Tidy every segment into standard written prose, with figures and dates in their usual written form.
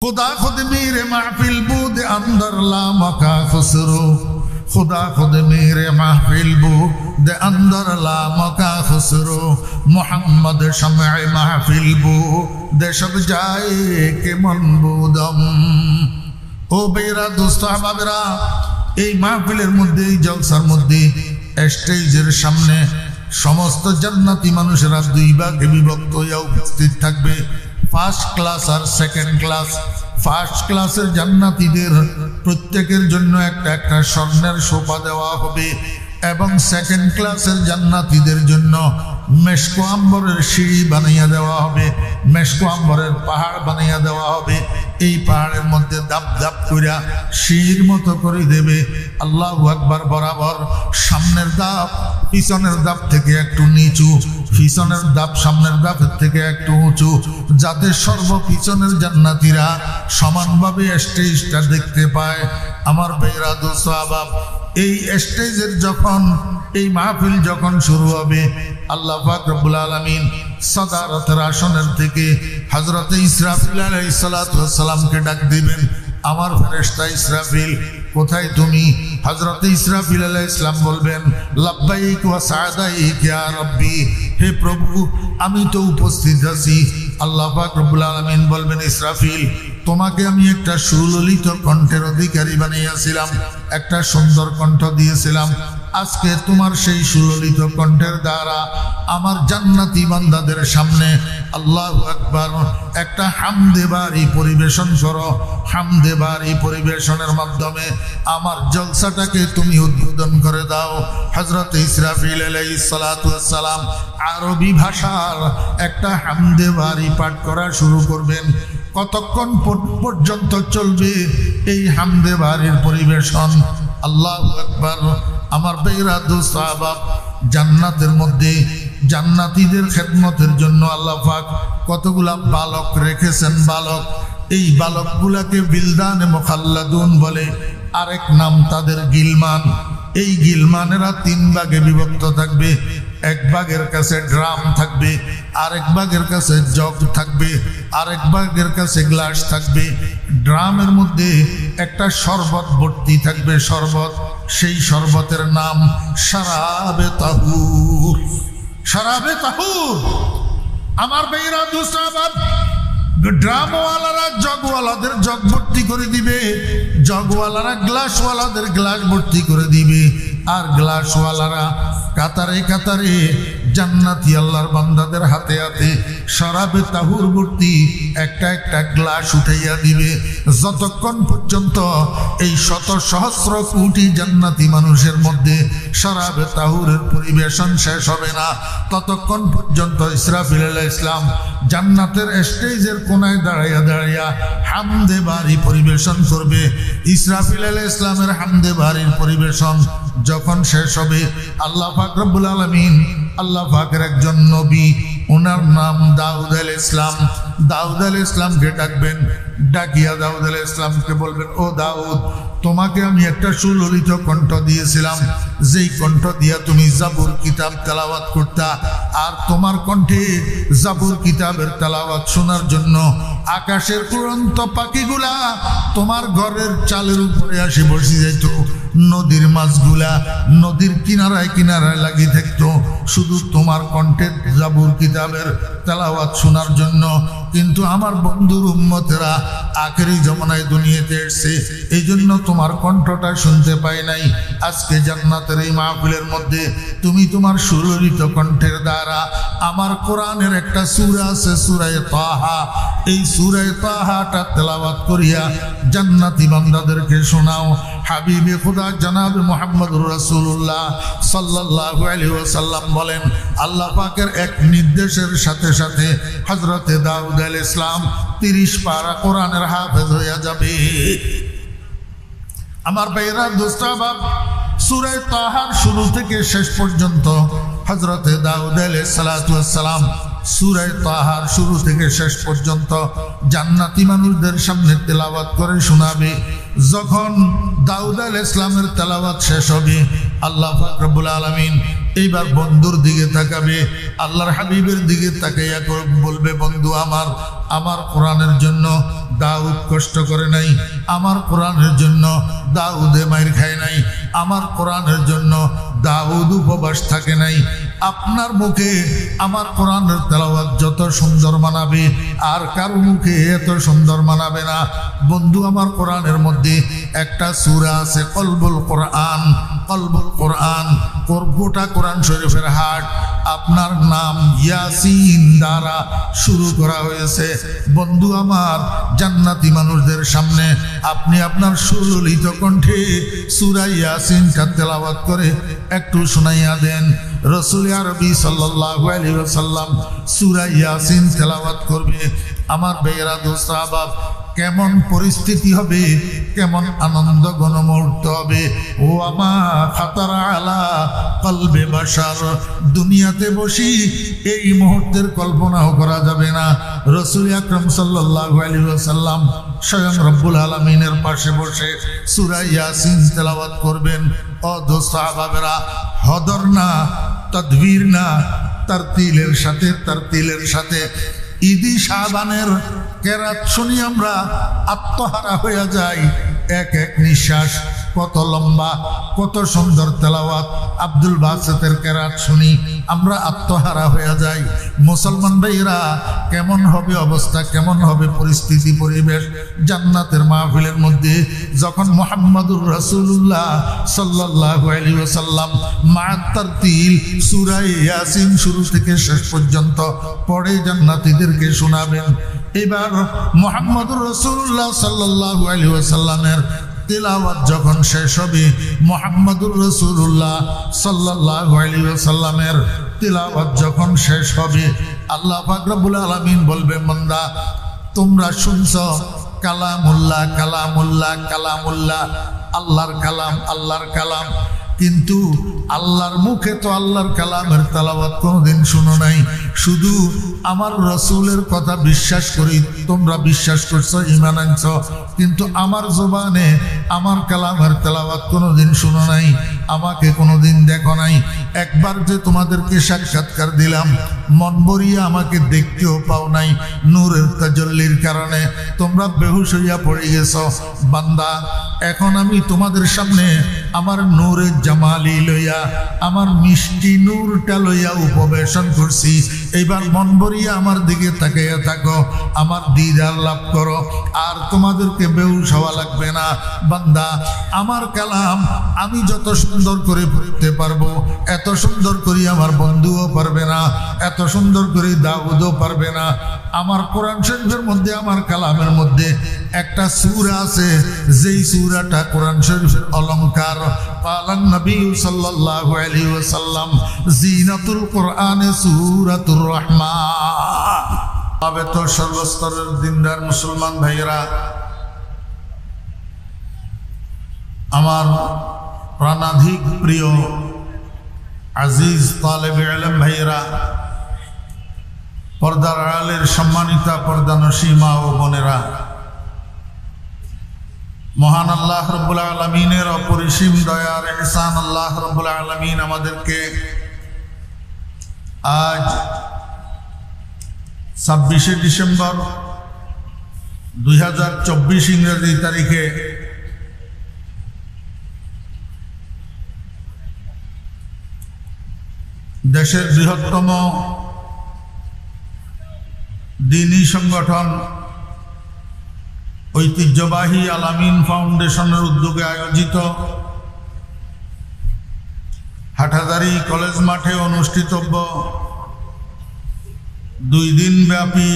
खुदा खुद मेरे महफिल बूद अंदर ला मका खुसरो खुदा खुद मेरे महफिल बूद अंदर ला मका खुसरो मोहम्मद शम्अ महफिल बूद सब जाए के मनबूदम। ओ बेरा दोस्त अहबाबेरा এই মাহফিলের মধ্যে এই জলসার মধ্যে স্টেজের সামনে সমস্ত জান্নাতি মানুষেরা দুই ভাগে বিভক্ত হয়ে উপস্থিত থাকবে। ফার্স্ট ক্লাস আর সেকেন্ড ক্লাস। ফার্স্ট ক্লাসের জান্নাতীদের প্রত্যেকের জন্য একটা একটা স্বর্ণের সোফা দেওয়া হবে এবং সেকেন্ড ক্লাসের জান্নাতীদের জন্য মেশকো আম্বরের সিঁড়ি বানাইয়া দেওয়া হবে, মেশকো আম্বরের পাহাড় বানাইয়া দেওয়া হবে। এই পাহাড়ের মধ্যে দাপ দাপ কইরা সিঁড়ির মতো করে দেবে। আল্লাহু আকবার বরাবর সামনের ধাপ পিছনের ধাপ থেকে একটু নিচু, পিছনের ধাপ সামনের ধাপের থেকে একটু উঁচু, যাতে সর্বপিছনের জান্নাতীরা সমানভাবে স্টেজটা দেখতে পায়। আমার ভাইরা দোস্ত আহবাব, এই স্টেজের যখন এই মাহফিল যখন শুরু হবে, আল্লাহ পাক রব্বুল আলামিন সাদারতের আসনের থেকে হযরত ইসরাফিল আলাইহিস সালাতু ওয়াস সালামকে ডাক দিবেন। আমার ফেরেশতা ইসরাফিল, কোথায় তুমি? হযরত ইসরাফিল আলাইহিস সালাম বলবেন, লাব্বাইক ওয়া সাদাইক ইয়া রাব্বি, হে প্রভু আমি তো উপস্থিত আছি। আল্লাহ পাক রব্বুল আলামিন বলবেন, ইসরাফিল তোমাকে আমি একটা সুললিত কণ্ঠের অধিকারী বানিয়েছিলাম, একটা সুন্দর কণ্ঠ দিয়েছিলাম। আজকে তোমার সেই সুললিত কণ্ঠের দ্বারা আমার জান্নাতি বান্দাদের সামনে আল্লাহু আকবার একটা হামদে বারি পরিবেশন করো। হামদে বারি পরিবেশনের মাধ্যমে আমার জলসাটাকে তুমি উদ্বোধন করে দাও। হযরত ইসরাফিল আলাইহিস সালাতু ওয়াস সালাম আরবি ভাষার একটা হামদে বারি পাঠ করা শুরু করবেন। কতক্ষণ পর্যন্ত চলবে এই হামদে বারির পরিবেশন? আল্লাহু আকবার। আমার ভাইরা দোস্ত আহবাব, জান্নাতের মধ্যে জান্নাতীদের খেদমতের জন্য আল্লাহ পাক কতগুলা বালক রেখেছেন। বালক, এই বালকগুলাকে বিলদান মুখাল্লাদুন বলে, আরেক নাম তাদের গিলমান। এই গিলমানেরা তিন ভাগে বিভক্ত থাকবে। এক ভাগের কাছে ড্রাম থাকবে, আরেক ভাগের কাছে জগ থাকবে, আরেক ভাগের কাছে গ্লাস থাকবে। ড্রামের মধ্যে একটা শরবত ভর্তি থাকবে, শরবত। সেই শরবতের নাম শারাবে তাহুর। শারাবে তাহুর। আমার ভাইরা দুসাবাদ, ড্রামওয়ালারা জগওয়ালাদের জগ ভর্তি করে দিবে, জগওয়ালারা গ্লাসওয়ালাদের গ্লাস ভর্তি করে দিবে, আর গ্লাসওয়ালারা কাতারে কাতারে জান্নাতি আল্লাহর বান্দাদের হাতে হাতে শরাবে তাহুর ভর্তি একটা একটা গ্লাস উঠাইয়া দিবে। যতক্ষণ পর্যন্ত এই শত সহস্র কোটি জান্নাতি মানুষের মধ্যে শরাবে তাহুরের পরিবেশন শেষ হবে না, ততক্ষণ পর্যন্ত ইসরাফিল আলাইহিস সালাম জান্নাতের স্টেজের কোনায় দাঁড়াইয়া দাঁড়াইয়া হামদে বারি পরিবেশন করবে। ইসরাফিল আলাইহিস সালামের হামদে বারির পরিবেশন যখন শেষ হবে, আল্লাহ পাক রব্বুল আলামিন, আল্লাহ পাকের একজন নবী, ওনার নাম দাউদ আলাইহিস সালাম, দাউদ আলাইহিস সালামকে ডাকবেন। ডাকিয়া দাউদ আলাইহিস সালামকে বলবেন, ও দাউদ, তোমাকে আমি একটা সুললিত কণ্ঠ দিয়েছিলাম, যেই কণ্ঠ দিয়া তুমি জাবুর কিতাব তেলাওয়াত করতা, আর তোমার কণ্ঠে জাবুর কিতাবের তেলাওয়াত শোনার জন্য আকাশের উড়ন্ত পাখিগুলা তোমার ঘরের চালের উপরে আসে বসে যেত, নদীর মাছগুলা নদীর কিনারায় কিনারায় লাগিয়ে থাকতো শুধু তোমার কণ্ঠের জাবুর কিতাবের তেলাওয়াত শোনার জন্য। কিন্তু আমার বন্ধুর উম্মতেরা আখেরি জমানায় দুনিয়াতে এসেছে, এই জন্য তোমার কণ্ঠটা শুনতে পাই নাই। আজকে জান্নাতের এই মাহফিলের মধ্যে তুমি তোমার সুললিত কণ্ঠের দ্বারা আমার কোরআনের একটা সূরা আছে, সূরা তাহা, এই সূরা তাহাটা তেলাওয়াত করিয়া জান্নাতি বান্দাদেরকে শোনাও। হাবিবে খুদা জনাব মুহাম্মদুর রাসূলুল্লাহ সাল্লাল্লাহু আলাইহি ওয়াসাল্লাম বলেন, আল্লাহ পাকের এক নির্দেশের সাথে সাথে হযরতে দাউদ আলাইহিস সালাম 30 পারা কোরআনের হাফেজ হয়ে যাবে। আমার ভাইরা দোস্ত আহবাব, সূরা তাহার শুরু থেকে শেষ পর্যন্ত হযরতে দাউদ আলাইহিস সালাতু ওয়াস সালাম সূরা তাহার শুরু থেকে শেষ পর্যন্ত জান্নাতি মানুষদের সামনে তেলাওয়াত করে শোনাবে। যখন দাউদ আলাইহিস সালামের তেলাওয়াত শেষ হবে, আল্লাহ পাক রব্বুল আলামিন এইবার বন্ধুর দিকে তাকাবে, আল্লাহর হাবিবের দিকে তাকাইয়া বলবে, বন্ধু আমার আমার কোরআনের জন্য দাউদ কষ্ট করে নাই, আমার কোরআনের জন্য দাউদে মাইর খায় নাই, আমার কোরআনের জন্য দাউদ উপবাস থাকে নাই। আপনার মুখে আমার কোরআনের তেলাওয়াত যত সুন্দর মানাবে আর কারো মুখে এত সুন্দর মানাবে না। বন্ধু, আমার কোরআনের মধ্যে একটা সূরা আছে কলবুল কোরআন। কলবুল কোরআন গোটা কোরআন শরীফের হাট আপনার নাম ইয়াসিন দ্বারা শুরু করা হয়েছে। বন্ধু আমার, জান্নাতি মানুষদের সামনে আপনি আপনার সুললিত কণ্ঠে সূরা ইয়াসিনটা তেলাওয়াত করে একটু শুনাইয়া দেন। রাসূল আরবি সাল্লাল্লাহু আলাইহি ওয়াসাল্লাম সূরা ইয়াসিন তেলাওয়াত করবে। আমার ভাইয়েরা, দোস্ত আহবাব, কেমন পরিস্থিতি হবে, কেমন আনন্দ গণমুহূর্ত হবে। ও আমা খাতারা আলা কলবে বাশার, দুনিয়াতে বসি এই মুহূর্তের কল্পনাও করা যাবে না। রাসূল আকরাম সাল্লাল্লাহু আলাইহি ওয়াসাল্লাম স্বয়ং রব্বুল আলামিনের পাশে বসে সূরা ইয়াসিন তেলাওয়াত করবেন। ও দোস্ত আহবাবেরা, হদর না, তাদবীর না, তারতিলের সাথে ঈদি শাবানের কেরাত শুনি আমরা আত্মহারা হয়ে যাই। এক এক নিঃশ্বাস কত লম্বা, কত সুন্দর তেলাওয়াত। আব্দুল বাসেতের কেরাত শুনি আমরা আত্মহারা হয়ে যাই। মুসলমান ভাইরা, কেমন হবে অবস্থা, কেমন হবে পরিস্থিতি, পরিবেশ জান্নাতের মাহফিলের মধ্যে যখন মুহাম্মদুর রাসূলুল্লাহ সাল্লাল্লাহু আলাইহি ওয়াসাল্লাম মা তারতিল সূরা ইয়াসিন শুরু থেকে শেষ পর্যন্ত পড়ে জান্নাতীদেরকে শোনাবেন। এবার মুহাম্মদুর রাসূলুল্লাহ সাল্লাল্লাহু আলাইহি ওয়াসাল্লামের তিলাওয়াত যখন শেষ হবে, মুহাম্মদুর রাসূলুল্লাহ সাল্লাল্লাহু আলাইহি ওয়াসাল্লামের তিলাওয়াত যখন শেষ হবে, আল্লাহ পাক রব্বুল আলামিন বলবে, বান্দা তোমরা শুনছো কালামুল্লাহ কালামুল্লাহ কালামুল্লাহ, আল্লাহর কালাম আল্লাহর কালাম, কিন্তু আল্লাহর মুখে তো আল্লাহর কালামের তেলাওয়াত কোনোদিন শুনো নাই। শুধু আমার রাসূলের কথা বিশ্বাস করি, তোমরা বিশ্বাস করছো, ঈমান আনছো, কিন্তু আমার জবানে আমার কালামের তেলাওয়াত কোনোদিন শুনো নাই, আমাকে কোনোদিন দেখো নাই। একবার যে তোমাদেরকে সাক্ষাৎকার দিলাম, মন ভরিয়া আমাকে দেখতেও পাও নাই। নূরের তাজাল্লির কারণে তোমরা বেহুশ হইয়া পড়ে গেছো। বান্দা, এখন আমি তোমাদের সামনে আমার নূরের জামালি লইয়া, আমার মিষ্টি নূরটা লইয়া উপবেশন করছি। এইবার মন ভরিয়া আমার দিকে তাকাইয়া থাকো, আমার দিদার লাভ করো, আর তোমাদেরকে বেহুশ হওয়া লাগবে না। বান্দা, আমার কালাম আমি যত সুন্দর করে পড়তে পারবো, এত সুন্দর করে আমার বন্ধুও পারবে না, এত সুন্দর করে দাউদও পারবে না। আমার কোরআন শরীফের মধ্যে, আমার কালামের মধ্যে একটা সূরা আছে, যেই সূরাটা কোরআন শরীফের অলংকার। কালান নবী সাল্লাল্লাহু আলাইহি ওয়াসাল্লাম, জিনাতুল কোরআনে সূরাতুর রহমান। তবে তো সর্বস্তরের দিনদার মুসলমান ভাইয়েরা, আমার প্রাণাধিক প্রিয় আজিজ তালেবে ইলম ভাইয়েরা, পর্দার আড়ালের সম্মানিতা পর্দানশী মা ও বোনেরা, মহান আল্লাহ রাব্বুল আলামিনের অপরিসীম দয়ার ইহসান আল্লাহ রাব্বুল আলামিন আমাদেরকে আজ 26শে ডিসেম্বর 2024 ইংরেজি তারিখে দেশের বৃহত্তম দ্বীনী সংগঠন ঐতিহ্যবাহী আল আমিন ফাউন্ডেশনের উদ্যোগে আয়োজিত হাটহাজারী কলেজ মাঠে অনুষ্ঠিতব্য 2 দিন ব্যাপী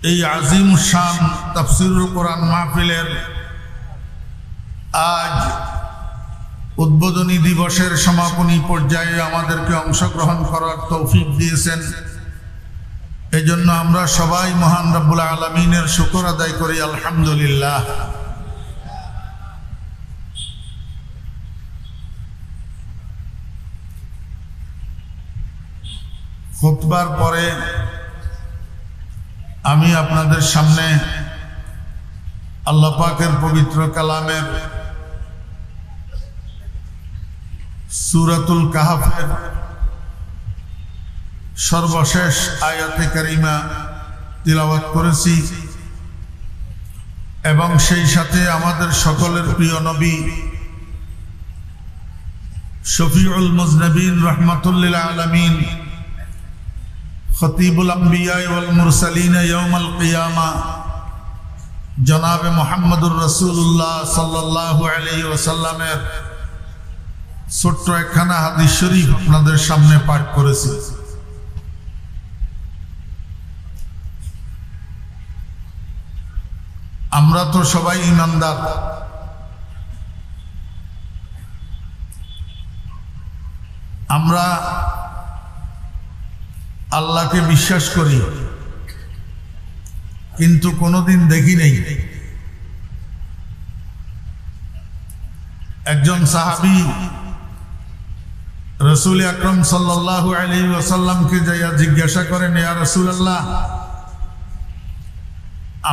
এই আজিম শান তাফসীরুল কোরআন মাহফিলের আজ উদ্বোধনী দিবসের সমাপনী পর্যায়ে আমাদেরকে অংশগ্রহণ করার তৌফিক দিয়েছেন। এজন্য আমরা সবাই মহান রব্বুল আলামিনের শুকর আদায় করি, আলহামদুলিল্লাহ। খুতবার পরে আমি আপনাদের সামনে আল্লাহ পাকের পবিত্র কালামের সূরাতুল কাহফের সর্বশেষ আয়াতে কারিমা তিলাওয়াত করেছি এবং সেই সাথে আমাদের সকলের প্রিয় নবী শফিউল মুজনবিন রাহমাতুল্লিল আলামিন খতিবুল আম্বিয়া ওয়াল মুরসালিন ইয়াউমাল কিয়ামা জনাবে মুহাম্মদুর রাসূলুল্লাহ সাল্লাল্লাহু আলাইহি ওয়াসাল্লামের ছোট্ট একখানা হাদিস শরীফ আপনাদের সামনে পাঠ করেছি। আমরা তো সবাই ঈমানদার, আমরা আল্লাহকে বিশ্বাস করি, কিন্তু কোনোদিন দেখি নেই। একজন সাহাবী রাসূল আকরাম সাল্লাল্লাহু আলাইহি ওয়াসাল্লামকে যাইয়া জিজ্ঞাসা করেন, ইয়া রাসূলুল্লাহ,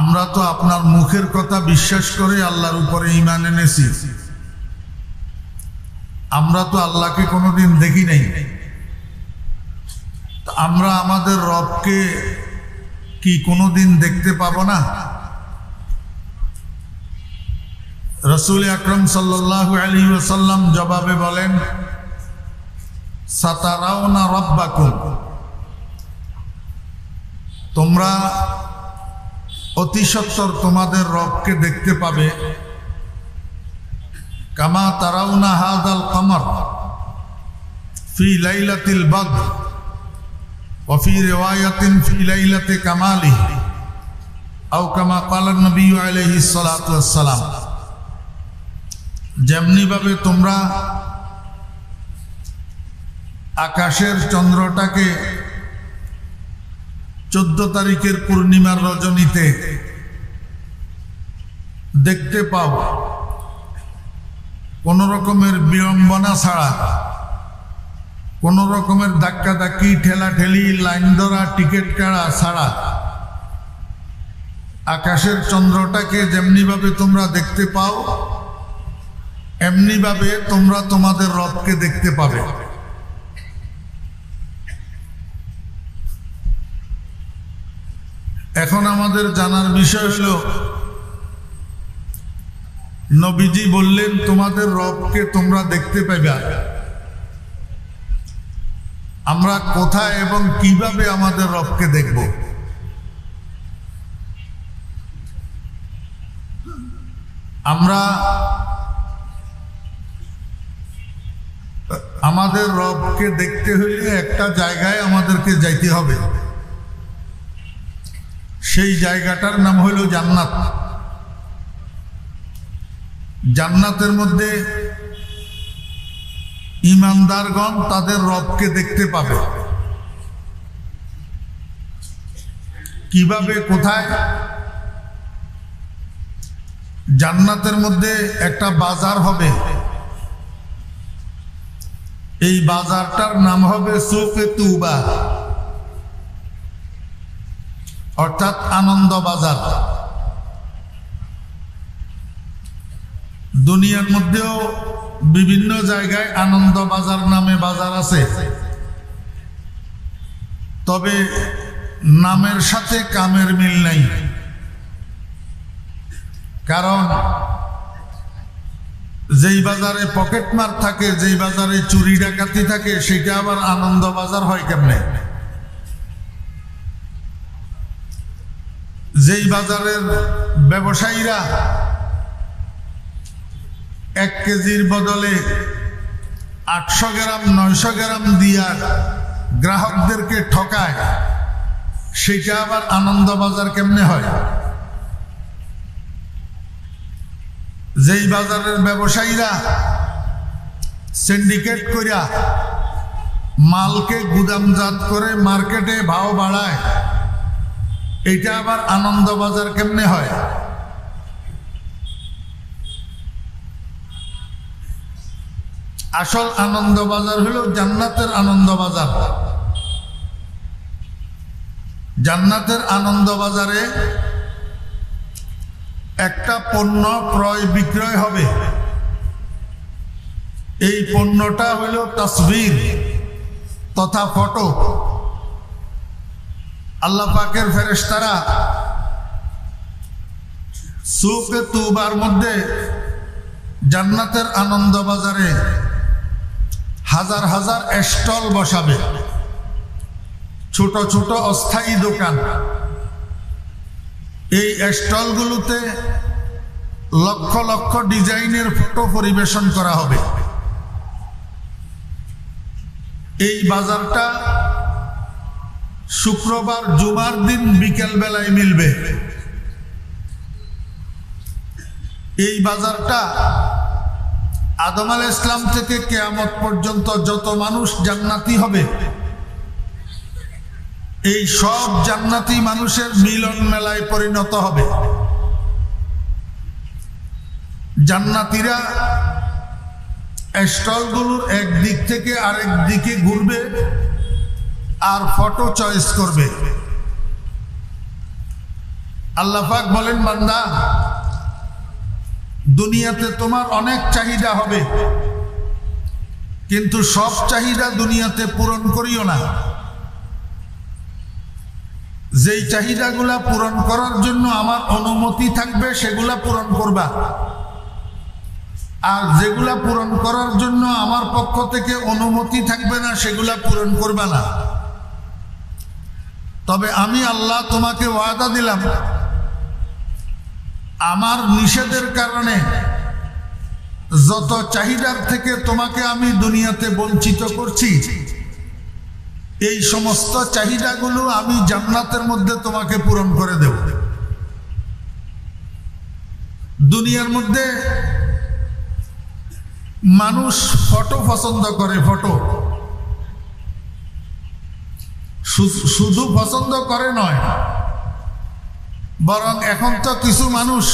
আমরা তো আপনার মুখের কথা বিশ্বাস করে আল্লাহর উপরে ঈমান এনেছি, আমরা তো আল্লাহকে কোনোদিন দেখি নাই, আমরা আমাদের রবকে কি কোনোদিন দেখতে পাবো না? রাসূল আকরাম সাল্লাল্লাহু আলাইহি ওয়াসাল্লাম জবাবে বলেন, সাতারাউনা রাব্বাকুম, তোমরা অতি সত্বর তোমাদের রবকে দেখতে পাবে। কামা তারাউনা হাযাল কমর ফি লাইলাতিল বদর ওয়া ফি রিওয়ায়াতিন ফি লাইলাতি কামালিহি আও কামা ক্বালা নবী আলাইহিস সালাতু ওয়াস সালাম। যেমনি ভাবে তোমরা আকাশের চন্দ্রটাকে 14 তারিখের পূর্ণিমার রজনীতে দেখতে পাও কোন রকমের বিড়ম্বনা ছাড়া, কোন রকমের ধাক্কাধাক্কি, ঠেলাঠেলি, লাইন ধরা, টিকিট কাটা ছাড়া আকাশের চন্দ্রটাকে যেমনি ভাবে তোমরা দেখতে পাও, এমনি ভাবে তোমরা তোমাদের রবকে দেখতে পাবে। এখন আমাদের জানার বিষয় হলো, নবীজি বললেন তোমাদের রবকে তোমরা দেখতে পাবে, আমরা কোথায় এবং কিভাবে আমাদের রবকে দেখব? আমরা আমাদের রবকে দেখতে হইলে একটা জায়গায় আমাদেরকে যাইতে হবে, সেই জায়গাটার নাম হইল জান্নাত। জান্নাতের মধ্যে ঈমানদারগণ তাদের রবকে দেখতে পাবে। কিভাবে, কোথায়? জান্নাতের মধ্যে একটা বাজার হবে, এই বাজারটার নাম হবে সুকে তুবা, অর্থাৎ আনন্দ বাজার। দুনিয়ার মধ্যেও বিভিন্ন জায়গায় আনন্দ বাজার নামে বাজার আছে, তবে নামের সাথে কামের মিল নাই। কারণ যেই বাজারে পকেটমার থাকে, যেই বাজারে চুরি ডাকাতি থাকে, সেটা আবার আনন্দ বাজার হয় কেমনে? যেই বাজারের ব্যবসায়ীরা 1 কেজির বদলে 800 গ্রাম 900 গ্রাম দিয়া গ্রাহকদেরকে ঠকায়, সেটা আবার আনন্দ বাজার কেমনে হয়? যেই বাজারের ব্যবসায়ীরা সিন্ডিকেট কইরা মালকে গুদামজাত করে মার্কেটে ভাও বাড়ায়, এটা আবার আনন্দ বাজার কেমনে হয়? আসল আনন্দ বাজার হলো জান্নাতের আনন্দ বাজার। জান্নাতের আনন্দ বাজারে একটা পণ্য ক্রয় বিক্রয় হবে। এই পণ্যটা হলো তসবির তথা ফটো। আল্লাহ পাকের ফেরেশতারা সুকে তুবার মধ্যে জান্নাতের আনন্দ বাজারে হাজার হাজার স্টল বসাবে, ছোট ছোট অস্থায়ী দোকান। এই স্টলগুলোতে লক্ষ লক্ষ ডিজাইনের ফটো পরিবেশন করা হবে। এই বাজারটা শুক্রবার জুমার দিন বিকেল বেলায় মিলবে। এই বাজারটা আদম আলাইহিস সালাম থেকে কিয়ামত পর্যন্ত যত মানুষ জান্নাতি হবে, এই সব জান্নাতি মানুষের মিলন মেলায় পরিণত হবে। জান্নাতীরা স্টলগুলোর এক দিক থেকে আরেক দিকে ঘুরবে আর ফটো চয়েস করবে। আল্লাহ পাক বলেন, বান্দা, দুনিয়াতে তোমার অনেক চাহিদা হবে, কিন্তু সব চাহিদা দুনিয়াতে পূরণ করিও না। যেই চাহিদাগুলা পূরণ করার জন্য আমার অনুমতি থাকবে সেগুলা পূরণ করবা, আর যেগুলা পূরণ করার জন্য আমার পক্ষ থেকে অনুমতি থাকবে না সেগুলা পূরণ করবা না। তবে আমি আল্লাহ তোমাকে ওয়াদা দিলাম, আমার নিষেধের কারণে যত চাহিদার থেকে তোমাকে আমি দুনিয়াতে বঞ্চিত করছি, এই সমস্ত চাহিদাগুলো আমি জান্নাতের মধ্যে তোমাকে পূরণ করে দেব। দুনিয়ার মধ্যে মানুষ ফটো পছন্দ করে, ফটো শুধু পছন্দ করে নয়, বরং এখন তো কিছু মানুষ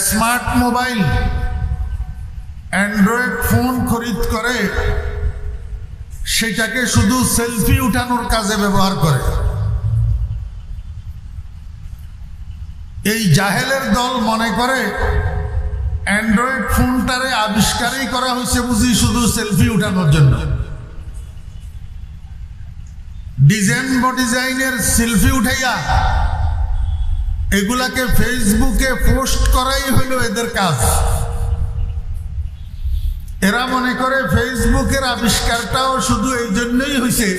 স্মার্ট মোবাইল, অ্যান্ড্রয়েড ফোন খরিদ করে সেটাকে শুধু সেলফি উঠানোর কাজে ব্যবহার করে। এই জাহেলের দল মনে করে অ্যান্ড্রয়েড ফোনটারে আবিষ্কারই করা হয়েছে বুঝি শুধু সেলফি উঠানোর জন্য। ডিজাইনের সেলফি উঠাইয়া এগুলাকে ফেসবুকে পোস্ট করাই হইল এদের কাজ। এরা মনে করে ফেসবুকের আবিষ্কারটাও শুধু এই জন্যই হয়েছে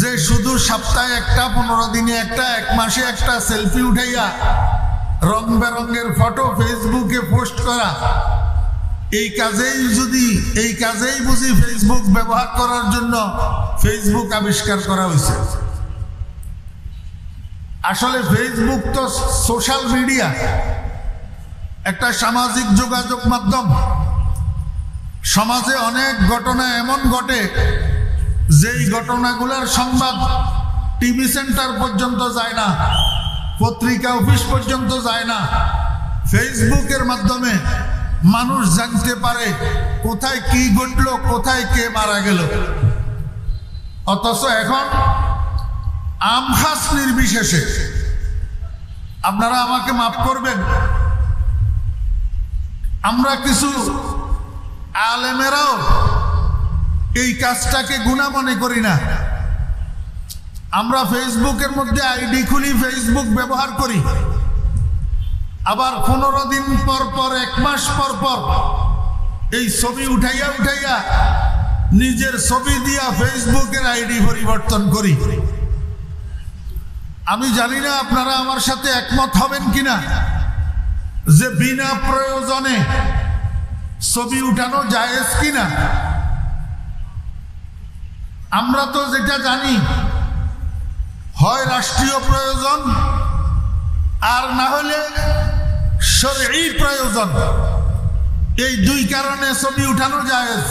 যে শুধু সপ্তাহে একটা, 15 দিনে একটা, 1 মাসে একটা সেলফি উঠাইয়া রং বেরঙের ফটো ফেসবুকে পোস্ট করা। এই কাজেই বুঝি ফেসবুক ব্যবহার করার জন্য ফেসবুক আবিষ্কার করা হয়েছে। আসলে ফেসবুক তো সোশ্যাল মিডিয়া, একটা সামাজিক যোগাযোগ মাধ্যম। সমাজে অনেক ঘটনা এমন ঘটে যেই ঘটনাগুলোর সংবাদ টিভি সেন্টার পর্যন্ত যায় না, পত্রিকা অফিস পর্যন্ত যায় না। ফেসবুকের মাধ্যমে মানুষ জানতে পারে কোথায় কি ঘটলো, কোথায় কে মারা গেল। অথচ এখন আমখাস নির্বিশেষে, আপনারা আমাকে মাফ করবেন, আমরা কিছু আলেমেরাও এই কাজটাকে গুনাহ মনে করি না। আমরা ফেসবুকের মধ্যে আইডি খুলি, ফেসবুক ব্যবহার করি, আবার 15 দিন পর পর, 1 মাস পর পর এই ছবি উঠাইয়া নিজের ছবি দিয়া ফেসবুকের আইডি পরিবর্তন করি। আমি জানি না আপনারা আমার সাথে একমত হবেন কিনা যে বিনা প্রয়োজনে ছবি উঠানো জায়েজ কিনা। আমরা তো যেটা জানি, হয় রাষ্ট্রীয় প্রয়োজন আর না হলে শরঈ প্রয়োজন, এই 2 কারণে ছবি উঠানো জায়েজ।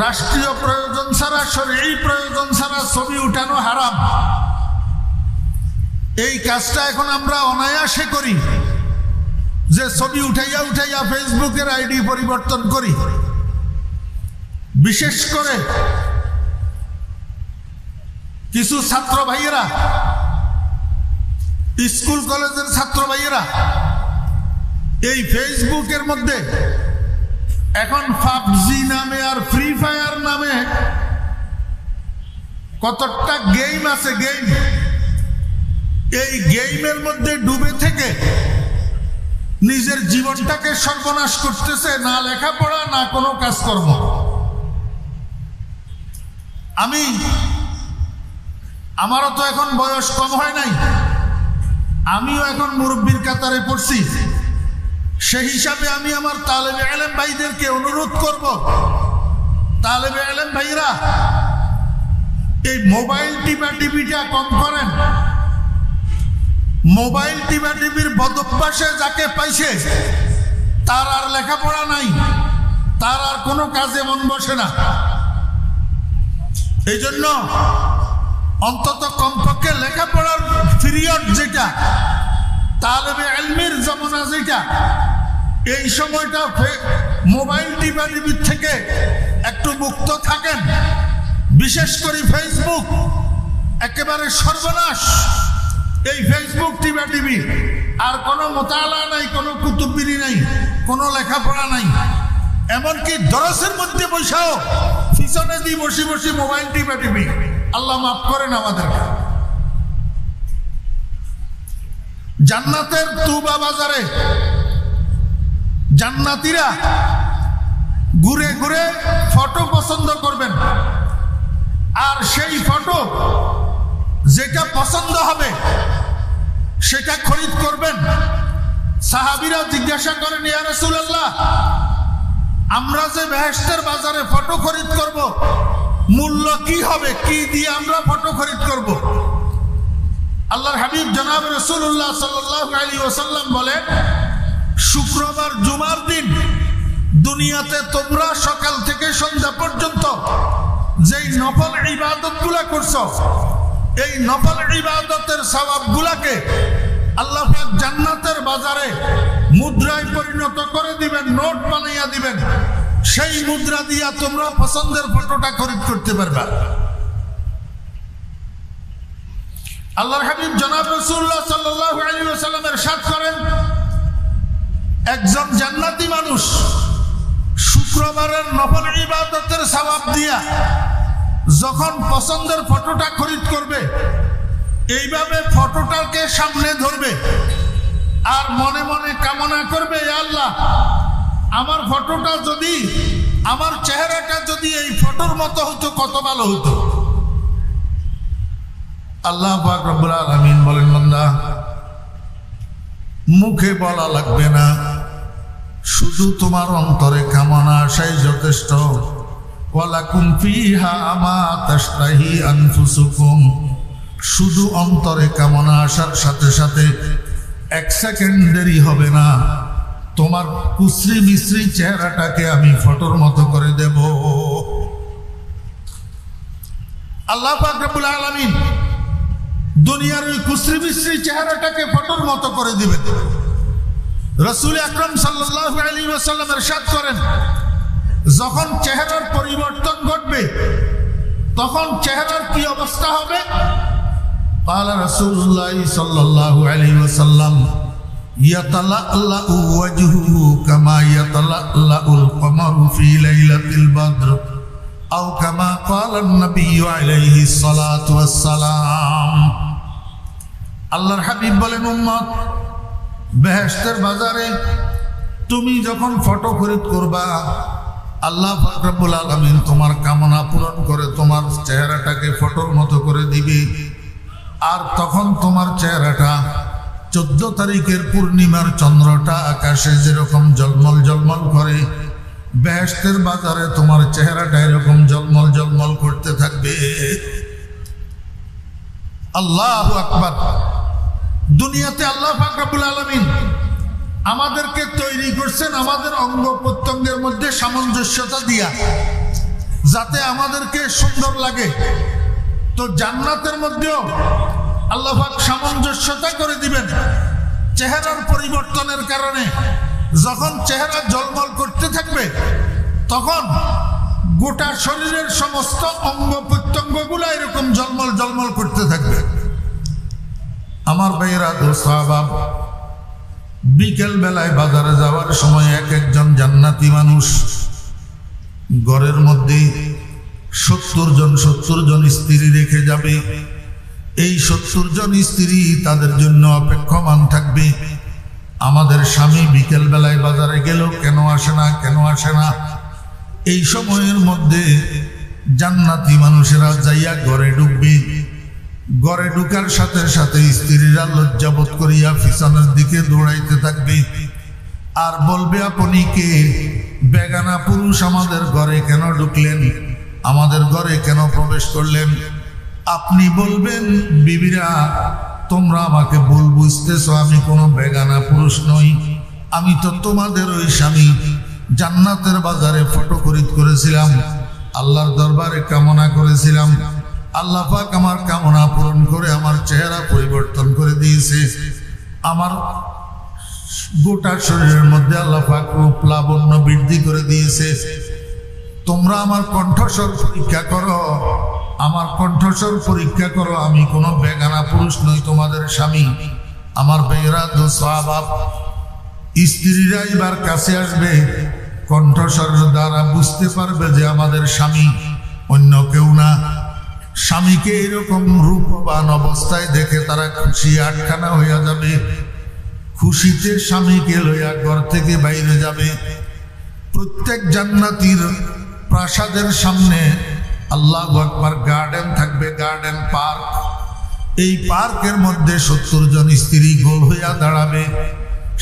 রাষ্ট্রীয় প্রয়োজন ছাড়া, শরঈ প্রয়োজন ছাড়া ছবি উঠানো হারাম। এই কাজটা এখন আমরা অনায়াসে করি, যে ছবি উঠাইয়া ফেসবুকের আইডি পরিবর্তন করি। বিশেষ করে কিছু ছাত্র ভাইয়েরা, স্কুল কলেজের ছাত্র ভাইয়েরা এই ফেসবুকের মধ্যে এখন পাবজি নামে আর ফ্রি ফায়ার নামে কতটা গেম আছে, গেম। এই গেমের মধ্যে ডুবে থেকে নিজের জীবনটাকে সর্বনাশ করতেছে, না লেখাপড়া না কোনো কাজকর্ম। আমারও তো এখন বয়স কম হয় নাই, আমিও এখন মুরব্বির কাতারে পড়ছি। সেই হিসাবে আমি আমার তালেবে ইলম ভাইদেরকে অনুরোধ করব, তালেবে ইলম ভাইরা এই মোবাইল টিপাটিপিটা কম করেন। মোবাইল টিপাটিপির বদভ্যাসে যাকে পাইছে তার আর লেখাপড়া নাই, তার আর কোনো কাজে মন বসে না। এই জন্য অন্তত কমপক্ষে লেখাপড়ার পিরিয়ড যেটা, তালেবে ইলমের জমানা যেটা, এই সময়টা মোবাইল টিপাটিপির থেকে একটু মুক্ত থাকেন। বিশেষ করে ফেসবুক একেবারে সর্বনাশ। এই ফেসবুক টিপাটিপি, আর কোনো মোতালা নাই, কোনো কুতুববিরি নাই, কোনো লেখাপড়া নাই। এমনকি দরসের মধ্যে বসাও পিছনে দিয়ে বসে বসে মোবাইল টিপাটিপি। আল্লাহ মাফ করেন আমাদেরকে। জান্নাতের তুবা বাজারে জান্নাতীরা ঘুরে ঘুরে ফটো পছন্দ করবেন, আর সেই ফটো যেটা পছন্দ হবে সেটা খরিদ করবেন। সাহাবীরা জিজ্ঞাসা করেন, ইয়া রাসূলুল্লাহ, আমরা যে বেহেশতের বাজারে ফটো খরিদ করব, মূল্য কি হবে, কি দিয়ে আমরা ফটো খরিদ করব? আল্লাহর হাবিব জনাব রাসূলুল্লাহ সাল্লাল্লাহু আলাইহি ওয়াসাল্লাম বলেন, শুক্রবার জুমার দিন দুনিয়াতে তোমরা সকাল থেকে সন্ধ্যা পর্যন্ত যেই নফল ইবাদতগুলো করছো, এই নফল ইবাদতের সওয়াবগুলোকে আল্লাহ পাক জান্নাতের বাজারে মুদ্রায় পরিণত করে দিবেন, নোট বানাইয়া দিবেন। সেই মুদ্রা দিয়া তোমরা পছন্দের ফটোটা খরিদ করতে পারবা। আল্লাহর হাবিব জনাব রাসূলুল্লাহ সাল্লাল্লাহু আলাইহি ওয়াসাল্লাম ইরশাদ করেন, একজন জান্নাতি মানুষ শুক্রবারের নফল ইবাদতের সওয়াব দিয়া যখন পছন্দের ফটোটা খরিদ করবে, এইভাবে ফটোটাকে সামনে ধরবে আর মনে মনে কামনা করবে, ইয়া আল্লাহ, আমার ফটোটা যদি, আমার চেহারাটা যদি এই ফটোর মতো হতো কত ভালো হতো। আল্লাহ পাক রব্বুল আলামিন বলেন, বান্দা, মুখে বলা লাগবে না, শুধু তোমার অন্তরে কামনা আসাই যথেষ্ট। ওয়ালাকুম ফিহা মা তাশতাহি আনফুসুকুম, শুধু অন্তরে কামনা আসার সাথে সাথে এক সেকেন্ড দেরি হবে না, তোমার কুশ্রী মিশ্রী চেহারাটাকে আমি ফটোর মতো করে দেব। আল্লাহ পাক রব্বুল আলামিন দুনিয়ার ওই কুশ্রী মিশ্রী চেহারাটাকে ফটোর মতো করে দিবেন। রাসূল আকরাম সাল্লাল্লাহু আলাইহি ওয়াসাল্লাম ইরশাদ করেন, যখন চেহারার পরিবর্তন ঘটবে তখন চেহারার কি অবস্থা হবে? ক্বালা রাসূলুল্লাহ সাল্লাল্লাহু আলাইহি ওয়াসাল্লাম, ইয়াতালাল্লাউ ওয়াজহুহু কামা ইয়াতালাল্লাউল কমারু ফি লাইলাতিল বদর আও কামা ক্বালা an-নাবিয়্যু আলাইহিস সালাতু ওয়াস সালাম। আল্লাহর হাবিব বলেন, উম্মত, বেহেশতের বাজারে তুমি যখন ফটো খরিদ করবা, আল্লাহ পাক রব্বুল আলামিন তোমার কামনা পূরণ করে তোমার চেহারাটাকে ফটোর মতো করে দিবে। আর তখন তোমার চেহারাটা 14 তারিখের পূর্ণিমার চন্দ্রটা আকাশে যেরকম জলমল জলমল করে, বেহেশতের বাজারে তোমার চেহারাটা এরকম জলমল জলমল করতে থাকবে। আল্লাহু আকবার। দুনিয়াতে আল্লাহ পাক রব্বুল আলামিন আমাদেরকে তৈরি করছেন আমাদের অঙ্গ প্রত্যঙ্গের মধ্যে সামঞ্জস্যতা দিয়া, যাতে আমাদেরকে সুন্দর লাগে। তো জান্নাতের মধ্যেও আল্লাহ পাক সামঞ্জস্যতা করে দিবেন চেহারার পরিবর্তনের কারণে। যখন চেহারা ঝলমল করতে থাকবে তখন গোটা শরীরের সমস্ত অঙ্গ প্রত্যঙ্গগুলো এরকম ঝলমল ঝলমল করতে থাকবে। আমার ভাইয়েরা, দোস্ত আহবাব, বিকেল বেলায় বাজারে যাওয়ার সময় এক একজন জান্নাতি মানুষ ঘরের মধ্যে 70 জন স্ত্রী রেখে যাবে। এই 70 জন স্ত্রী তাদের জন্য অপেক্ষমান থাকবে। আমাদের স্বামী বিকেল বেলায় বাজারে গেল, কেন আসে না, কেন আসে না? এই সময়ের মধ্যে জান্নাতি মানুষেরা যাইয়া ঘরে ঢুকবে। ঘরে ঢুকার সাথে সাথে স্ত্রীরা লজ্জাবোধ করিয়া পিছনের দিকে দৌড়াইতে থাকবে আর বলবে, আপনি কে? বেগানা পুরুষ আমাদের ঘরে কেন ঢুকলেন? আমাদের ঘরে কেন প্রবেশ করলেন? আপনি বলবেন, বিবিরা তোমরা আমাকে ভুল বুঝতেছ, আমি কোনো বেগানা পুরুষ নই, আমি তো তোমাদের ওই স্বামী। জান্নাতের বাজারে ফটো খরিদ করেছিলাম, আল্লাহর দরবারে কামনা করেছিলাম, আল্লাহ পাক আমার কামনা পূরণ করে আমার চেহারা পরিবর্তন করে দিয়েছে। আমার গোটা শরীরের মধ্যে আল্লাহ পাক রূপ লাবণ্য বৃদ্ধি করে দিয়েছে। তোমরা আমার কণ্ঠস্বর পরীক্ষা করো, আমার কণ্ঠস্বর পরীক্ষা করো, আমি কোনো বেগানা পুরুষ নই, তোমাদের স্বামী। আমার বেয়েরা দো সাহাব স্ত্রীরা এবার কাছে আসবে, কণ্ঠস্বর দ্বারা বুঝতে পারবে যে আমাদের স্বামী, অন্য কেউ না। স্বামীকে এরকম রূপবান অবস্থায় দেখে তারা খুশি আটখানা হইয়া যাবে। খুশিতে স্বামীকে লইয়া ঘর থেকে বাইরে যাবে। প্রত্যেক জান্নাতীর প্রাসাদের সামনে আল্লাহু আকবার গার্ডেন থাকবে, গার্ডেন পার্ক। এই পার্কের মধ্যে 70 জন স্ত্রী গোল হইয়া দাঁড়াবে,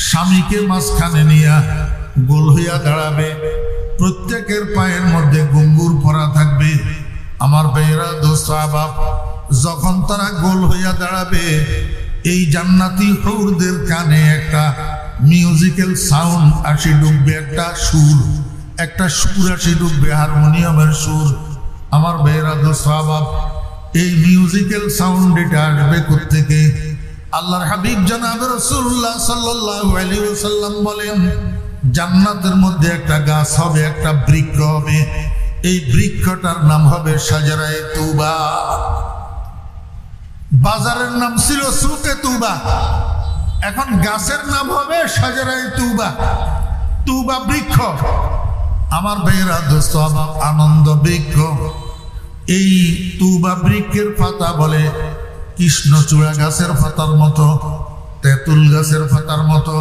স্বামীকে মাঝখানে নিয়া গোল হইয়া দাঁড়াবে। প্রত্যেকের পায়ের মধ্যে ঘুঙ্গুর পরা থাকবে। আমার ভাইয়েরা দোস্ত আহবাব, যখন তারা গোল হইয়া দাঁড়াবে, এই জান্নাতি হুরদের কানে একটা মিউজিক্যাল সাউন্ড আসি ঢুকবে, একটা সুর আসি ঢুকবে, হারমোনিয়ামের সুর। আমার ভাইয়েরা দোস্ত আহবাব, এই মিউজিক্যাল সাউন্ড এটা আসবে কোত্থেকে? আল্লাহর হাবিব জনাব রাসূলুল্লাহ সাল্লাল্লাহু আলাইহি ওয়াসাল্লাম বলেন, জান্নাতের মধ্যে একটা গাছ হবে, একটা বৃক্ষ হবে। এই বৃক্ষটার নাম হবে শাজারায়ে তুবা। বাজারের নাম ছিল সুকে তুবা, এখন গাছের নাম হবে শাজারায়ে তুবা, তুবা বৃক্ষ। আমার ভাইয়েরা দোস্ত আমার আনন্দ বৃক্ষ। এই তুবা বৃক্ষের পাতা বলে কৃষ্ণচূড়া গাছের পাতার মতো, তেঁতুল গাছের পাতার মতো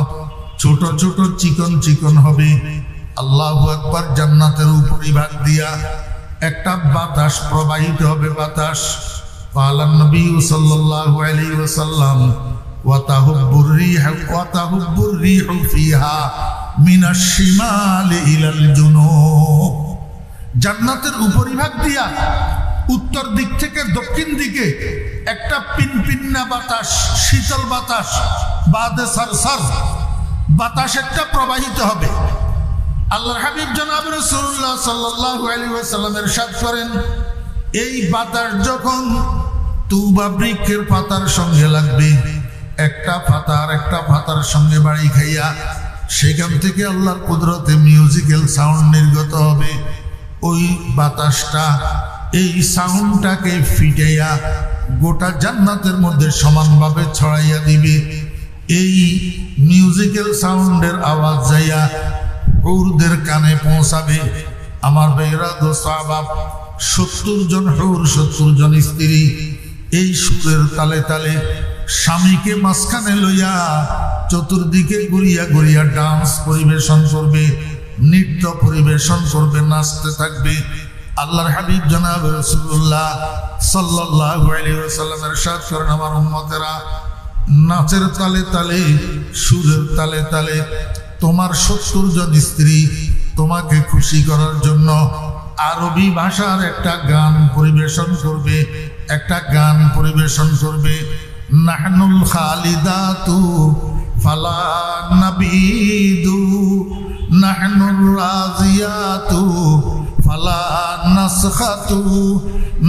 ছোট ছোট চিকন চিকন হবে। আল্লাহু আকবার। জান্নাতের উপরিভাগ দিয়া একটা বাতাস প্রবাহিত হবে, বাতাস। পালান নবী সাল্লাল্লাহু আলাইহি ওয়াসাল্লাম, ওয়া তাহুব্বুর রিহু ফিহা মিনাশ শিমালি ইলাল জুনুব। জান্নাতের উপরিভাগ দিয়া উত্তর দিক থেকে দক্ষিণ দিকে একটা পিনপিন্না বাতাস, শীতল বাতাস, বাদে সারসার বাতাস একটা প্রবাহিত হবে। আল্লাহর হাবিব জনাব রাসূলুল্লাহ সাল্লাল্লাহু আলাইহি ওয়াসাল্লাম ইরশাদ করেন, এই বাতাস যখন তুবা বৃক্ষের পাতার সঙ্গে লাগবে, একটা পাতা আর একটা পাতার সঙ্গে বাড়ি খাইয়া সেখান থেকে আল্লাহর কুদরতে মিউজিক্যাল সাউন্ড নির্গত হবে। ওই বাতাসটা এই সাউন্ডটাকে ফিটাইয়া গোটা জান্নাতের মধ্যে সমানভাবে ছড়াইয়া দিবে। এই মিউজিক্যাল সাউন্ডের আওয়াজ যাইয়া হুরদের কানে পৌঁছাবে। আমার ভাইরা দোস্ত আহবাব, 70 জন হুর, 70 জন স্ত্রী এই সুরের তালে তালে স্বামীকে মাঝখানে লইয়া চতুর্দিকে ঘুরিয়া ঘুরিয়া ডান্স পরিবেশন করবে, নৃত্য পরিবেশন করবে, নাচতে থাকবে। আল্লাহর হাবিব জনাব রাসূলুল্লাহ সাল্লাল্লাহু আলাইহি ওয়াসাল্লাম ইরশাদ করেন, আমার উম্মতেরা, নাচের তালে তালে, সুরের তালে তালে তোমার 70 জন স্ত্রী তোমাকে খুশি করার জন্য আরবি ভাষার একটা গান পরিবেশন করবে, একটা গান পরিবেশন করবে। নাহনুল খালিদাতু ফালা নাবিদু, নাহনুর রাজিয়াতু ফালা নাসখাতু,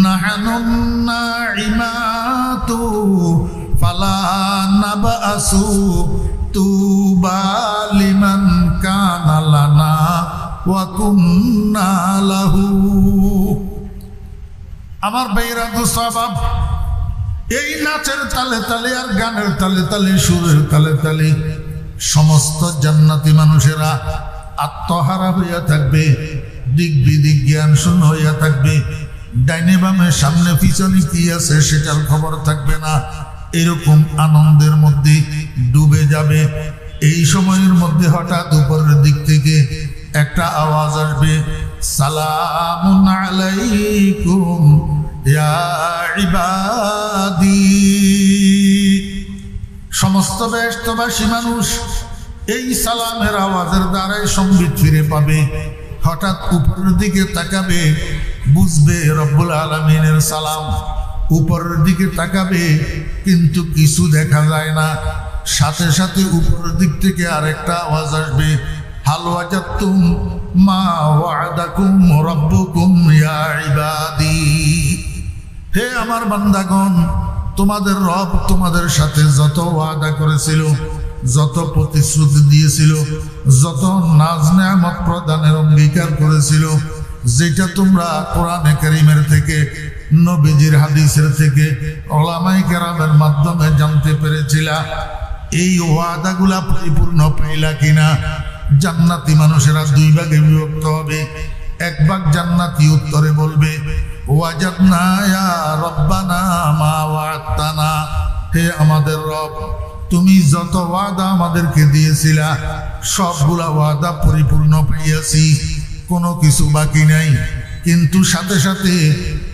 নাহনুন নাইমাতু ফালা নাবাসু, তুবা লিমান কানা লানা ওয়া কুন্না লাহু। আমার ভাইরা দুসাবাব, এই নাচের তালে তালে আর গানের তালে তালে, সুরের তালে তালে সমস্ত জান্নাতি মানুষেরা আত্মহারা হইয়া থাকবে, দিক বিদিক জ্ঞান শূন্য হইয়া থাকবে। ডাইনে বামে সামনে পিছনে কি আছে সেটার খবর থাকবে না। এরকম আনন্দের মধ্যে ডুবে যাবে। এই সময়ের মধ্যে হঠাৎ উপরের দিক থেকে একটা আওয়াজ আসবে, সালামুন আলাইকুম ইয়া ইবাদি। সমস্ত বেহেশতবাসী মানুষ এই সালামের আওয়াজের দ্বারাই সম্বিত ফিরে পাবে। হঠাৎ উপরের দিকে তাকাবে, বুঝবে রব্বুল আলামিনের সালাম। উপরের দিকে তাকাবে, কিন্তু কিছু দেখা যায় না। সাথে সাথে উপরের দিক থেকে আরেকটা আওয়াজ আসবে, হাল ওয়াজাদতুম মা ওয়াদাকুম রাব্বুকুম ইয়া ইবাদি। হে আমার বান্দাগণ, তোমাদের রব তোমাদের সাথে যত ওয়াদা করেছিল, যত প্রতিশ্রুতি দিয়েছিল, যত নাজ নেয়ামত প্রদানের অঙ্গীকার করেছিল, যেটা তোমরা কোরআনে কারীমের থেকে, নবীজির হাদিসের থেকে, উলামায়ে কেরামের মাধ্যমে জানতে পেরেছিলা, এই ওয়াদাগুলা পরিপূর্ণ পাইলা কিনা? জান্নাতি মানুষেরা দুই ভাগে বিভক্ত হবে। এক ভাগ জান্নাতি উত্তরে বলবে, ওয়াজাদনা ইয়া রব্বানা মা ওয়া'আদতানা। হে আমাদের রব, তুমি যত ওয়াদা আমাদেরকে দিয়েছিলা সবগুলা ওয়াদা পরিপূর্ণ পাইয়াছি, কোনো কিছু বাকি নাই। কিন্তু সাথে সাথে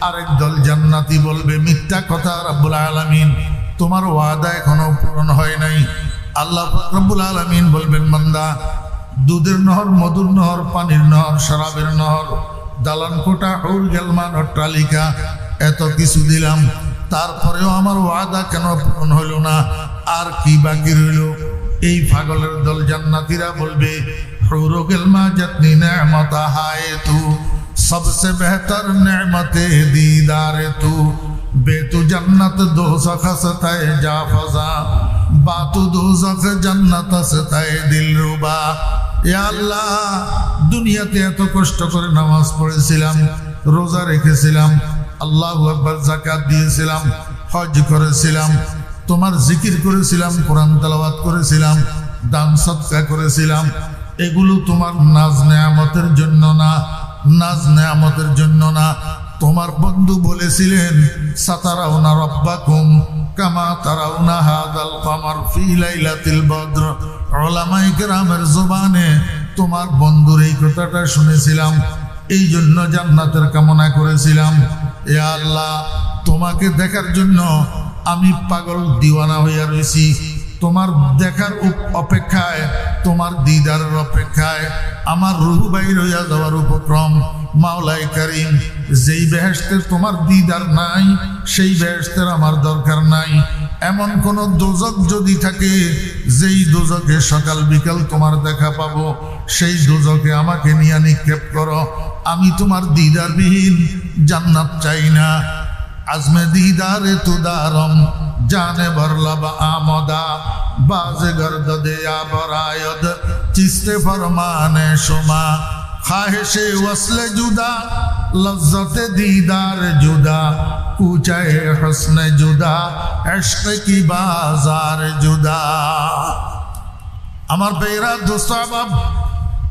আরেক দল জান্নাতি বলবে, মিথ্যা কথা রব্বুল আলামিন, তোমার ওয়াদা এখনো পূরণ হয় নাই। আল্লাহ রব্বুল আলামিন বলবেন, বান্দা, দুধের নহর, মধুর নহর, পানির নহর, শরাবের নহর, দালান কোটা, হুর গেলমান, অট্টালিকা, এত কিছু দিলাম, তারপরেও আমার ওয়াদা কেন পূরণ হইল না? আর কি বাকি রইল? এই পাগলের দল জান্নাতীরা বলবে, হুর গেলমা জাতনি নেমতা হায় তু, सबसे बेहतर नेमते दीदारे तू, बेतु जन्नत दोज़ख सताए जा फजा, बातु दोज़ख जन्नत सताए दिल रुबा। या अल्लाह, দুনিয়াতে এত কষ্ট করে নামাজ পড়েছিলাম, রোজা রেখেছিলাম, আল্লাহু আকবার, যাকাত দিয়েছিলাম, হজ করেছিলাম, তোমার জিকির করেছিলাম, কোরআন তেলাওয়াত করেছিলাম, দান সদকা করেছিলাম, এগুলো তোমার নাজ নেয়ামতের জন্য না, নাজ নেয়ামতের জন্য না। তোমার বন্ধু বলেছিলেন, সাতারাউনা রাব্বাকুম কামা তারাউনা হাদাল কামার ফি লাইলাতিল বদর। উলামায়ে কেরামের জবানে তোমার বন্ধুর এই কথাটা শুনেছিলাম, এই জন্য জান্নাতের কামনা করেছিলাম। ইয়া আল্লাহ, তোমাকে দেখার জন্য আমি পাগল দিওয়ানা হইয়া রয়েছি, তোমার দেখার অপেক্ষায়, তোমার দিদারের অপেক্ষায় আমার রূহ বাইর হইয়া যাওয়ার উপক্রম। মাওলায়ে কারীম, যেই বেহেশতের তোমার দিদার নাই, সেই বেহেশতের আমার দরকার নাই। এমন কোন দোজক যদি থাকে, যেই দোজকে সকাল বিকাল তোমার দেখা পাবো, সেই দোজকে আমাকে নিয়ে নিক্ষেপ করো। আমি তোমার দিদারবিহীন জান্নাত চাই না। আজমে দিদারে তু দারম জানে বরलब আমদা, বাজে গর্দদে আবরায়দ চিস্তে ফরমানে শুমা, খাহেশে ওয়াসলে জুদা লজ্জতে দিদার জুদা, কুচায়ে হসনে জুদা ইশক কি বাজার জুদা। আমার বেরা দোস্ত আহবাব,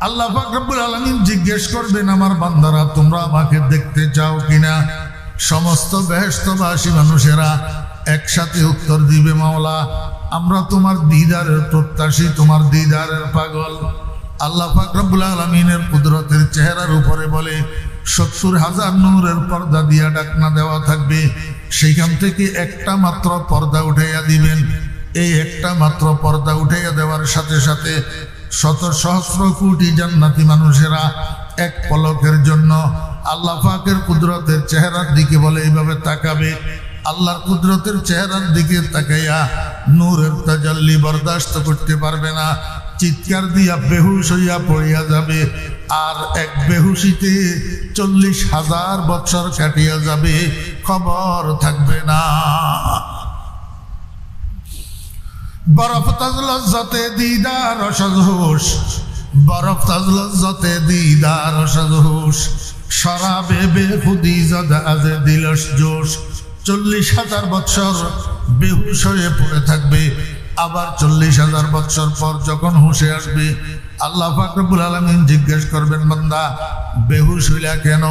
আল্লাহ পাক রব্বুল আলামিন জিজ্ঞেস করবেন, আমার বান্দারা তোমরা আমাকে দেখতে চাও কিনা? সমস্ত বেহেশতবাসী মানুষেরা একসাথে উত্তর দিবে, মাওলা, আমরা তোমার দিদারের প্রত্যাশী, তোমার দিদারের পাগল। আল্লাহ পাক রব্বুল আলামিনের কুদরতের চেহারার উপরে বলে ৭০,০০০ নূরের পর্দা দিয়া ঢাকনা দেওয়া থাকবে, সেইখান থেকে একটা মাত্র পর্দা উঠাইয়া দিবেন। এই একটা মাত্র পর্দা উঠাইয়া দেওয়ার সাথে সাথে শত সহস্র কোটি জান্নাতি মানুষেরা এক পলকের জন্য আল্লাহ পাকের কুদরতের চেহারার দিকে বলে এইভাবে তাকাবে। আল্লাহর কুদরতের চেহারার দিকে তাকাইয়া নূরের তাজাল্লি বরদাস্ত করতে পারবে না, চিৎকার দিয়া বেহুশ হইয়া পড়িয়া যাবে। আর এক বেহুশিতে ৪০,০০০ বছর কাটিয়া যাবে, খবর থাকবে না। বরফ তাজলজ্জতে দিদার সজহুশ, বরফ তাজলজ্জতে দিদার সজহুশ, শরাবে বেখুদি জদ আজে দিলস জোশ। ৪০,০০০ বছর বেহুশ হয়ে পড়ে থাকবে, আবার ৪০,০০০ বছর পর যখন হুঁশে আসবে, আল্লাহ পাক রব্বুল আলামিন জিজ্ঞেস করবেন, বান্দা বেহুশ হইলা কেন?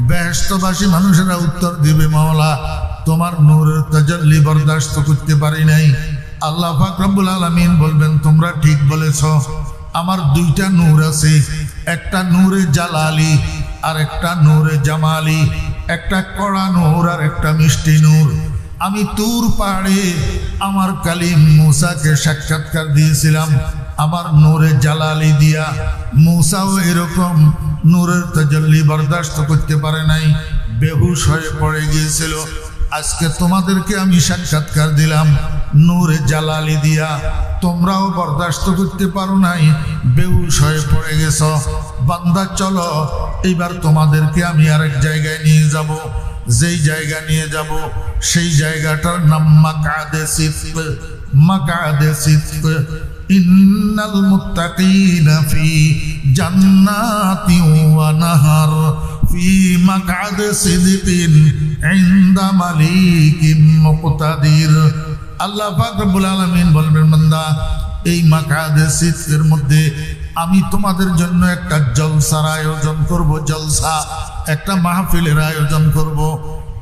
বেহেশতবাসী মানুষেরা উত্তর দিবে, মাওলা তোমার নূরের তাজাল্লি বরদাস্ত করতে পারি নাই। আল্লাহ পাক রব্বুল আলামিন বলবেন, তোমরা ঠিক বলেছ, আমার দুইটা নূর আছে, একটা নূরে জালালি আর একটা নূরে জামালি, একটা কড়া নূর আর একটা মিষ্টি নূর। আমি তুর পাহাড়ে আমার কালিম মূসাকে সাক্ষাৎকার দিয়েছিলাম আমার নূরে জালালি দিয়া। মূসাও এরকম নূরের তাজাল্লি বরদাস্ত করতে পারে নাই, বেহুশ হয়ে পড়ে গিয়েছিল। আজকে তোমাদেরকে আমি সাক্ষাৎকার দিলাম নূরে জালালি দিয়া, তোমরাও বরদাস্ত করতে পারো নাই, বেহুশ হয়ে পড়ে গেছ। বান্দা চলো, এবার তোমাদেরকে আমি আরেক জায়গায় নিয়ে যাব। যেই জায়গা নিয়ে যাব সেই জায়গাটার নাম মাকআদে সিদক। মাকআদে সিদক, ইন্নাল মুত্তাকিনা ফি জান্নাতিন ওয়া নাহার ফি মাকআদে সিদকিন ইনদা মালিকিন মুকতাদির। আল্লাহ পাক রব্বুল আলামিন বলবেন, বান্দা এই মাকআদে সিদকের মধ্যে আমি তোমাদের জন্য একটা জলসার আয়োজন করব। জলসা, একটা মাহফিলের আয়োজন করব।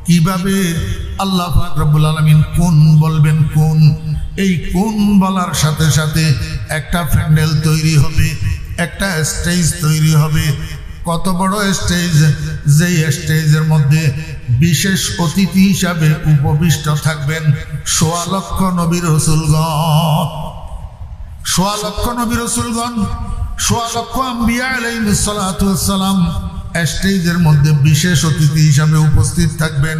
কিভাবে? আল্লাহ পাক রব্বুল আলামিন কোন বলবেন, কোন। এই কোন বলার সাথে সাথে একটা প্যান্ডেল তৈরি হবে, একটা স্টেজ তৈরি হবে। কত বড় স্টেজ! যেই স্টেজের মধ্যে বিশেষ অতিথি হিসাবে উপবিষ্ট থাকবেন ১.৫ লক্ষ নবী রাসূলগণ, ১.৫ লক্ষ নবী রাসূলগণ, ১.৫ লক্ষ আম্বিয়া আলাইহিস সালাতু ওয়াস সালাম স্টেজের মধ্যে বিশেষ অতিথি হিসাবে উপস্থিত থাকবেন।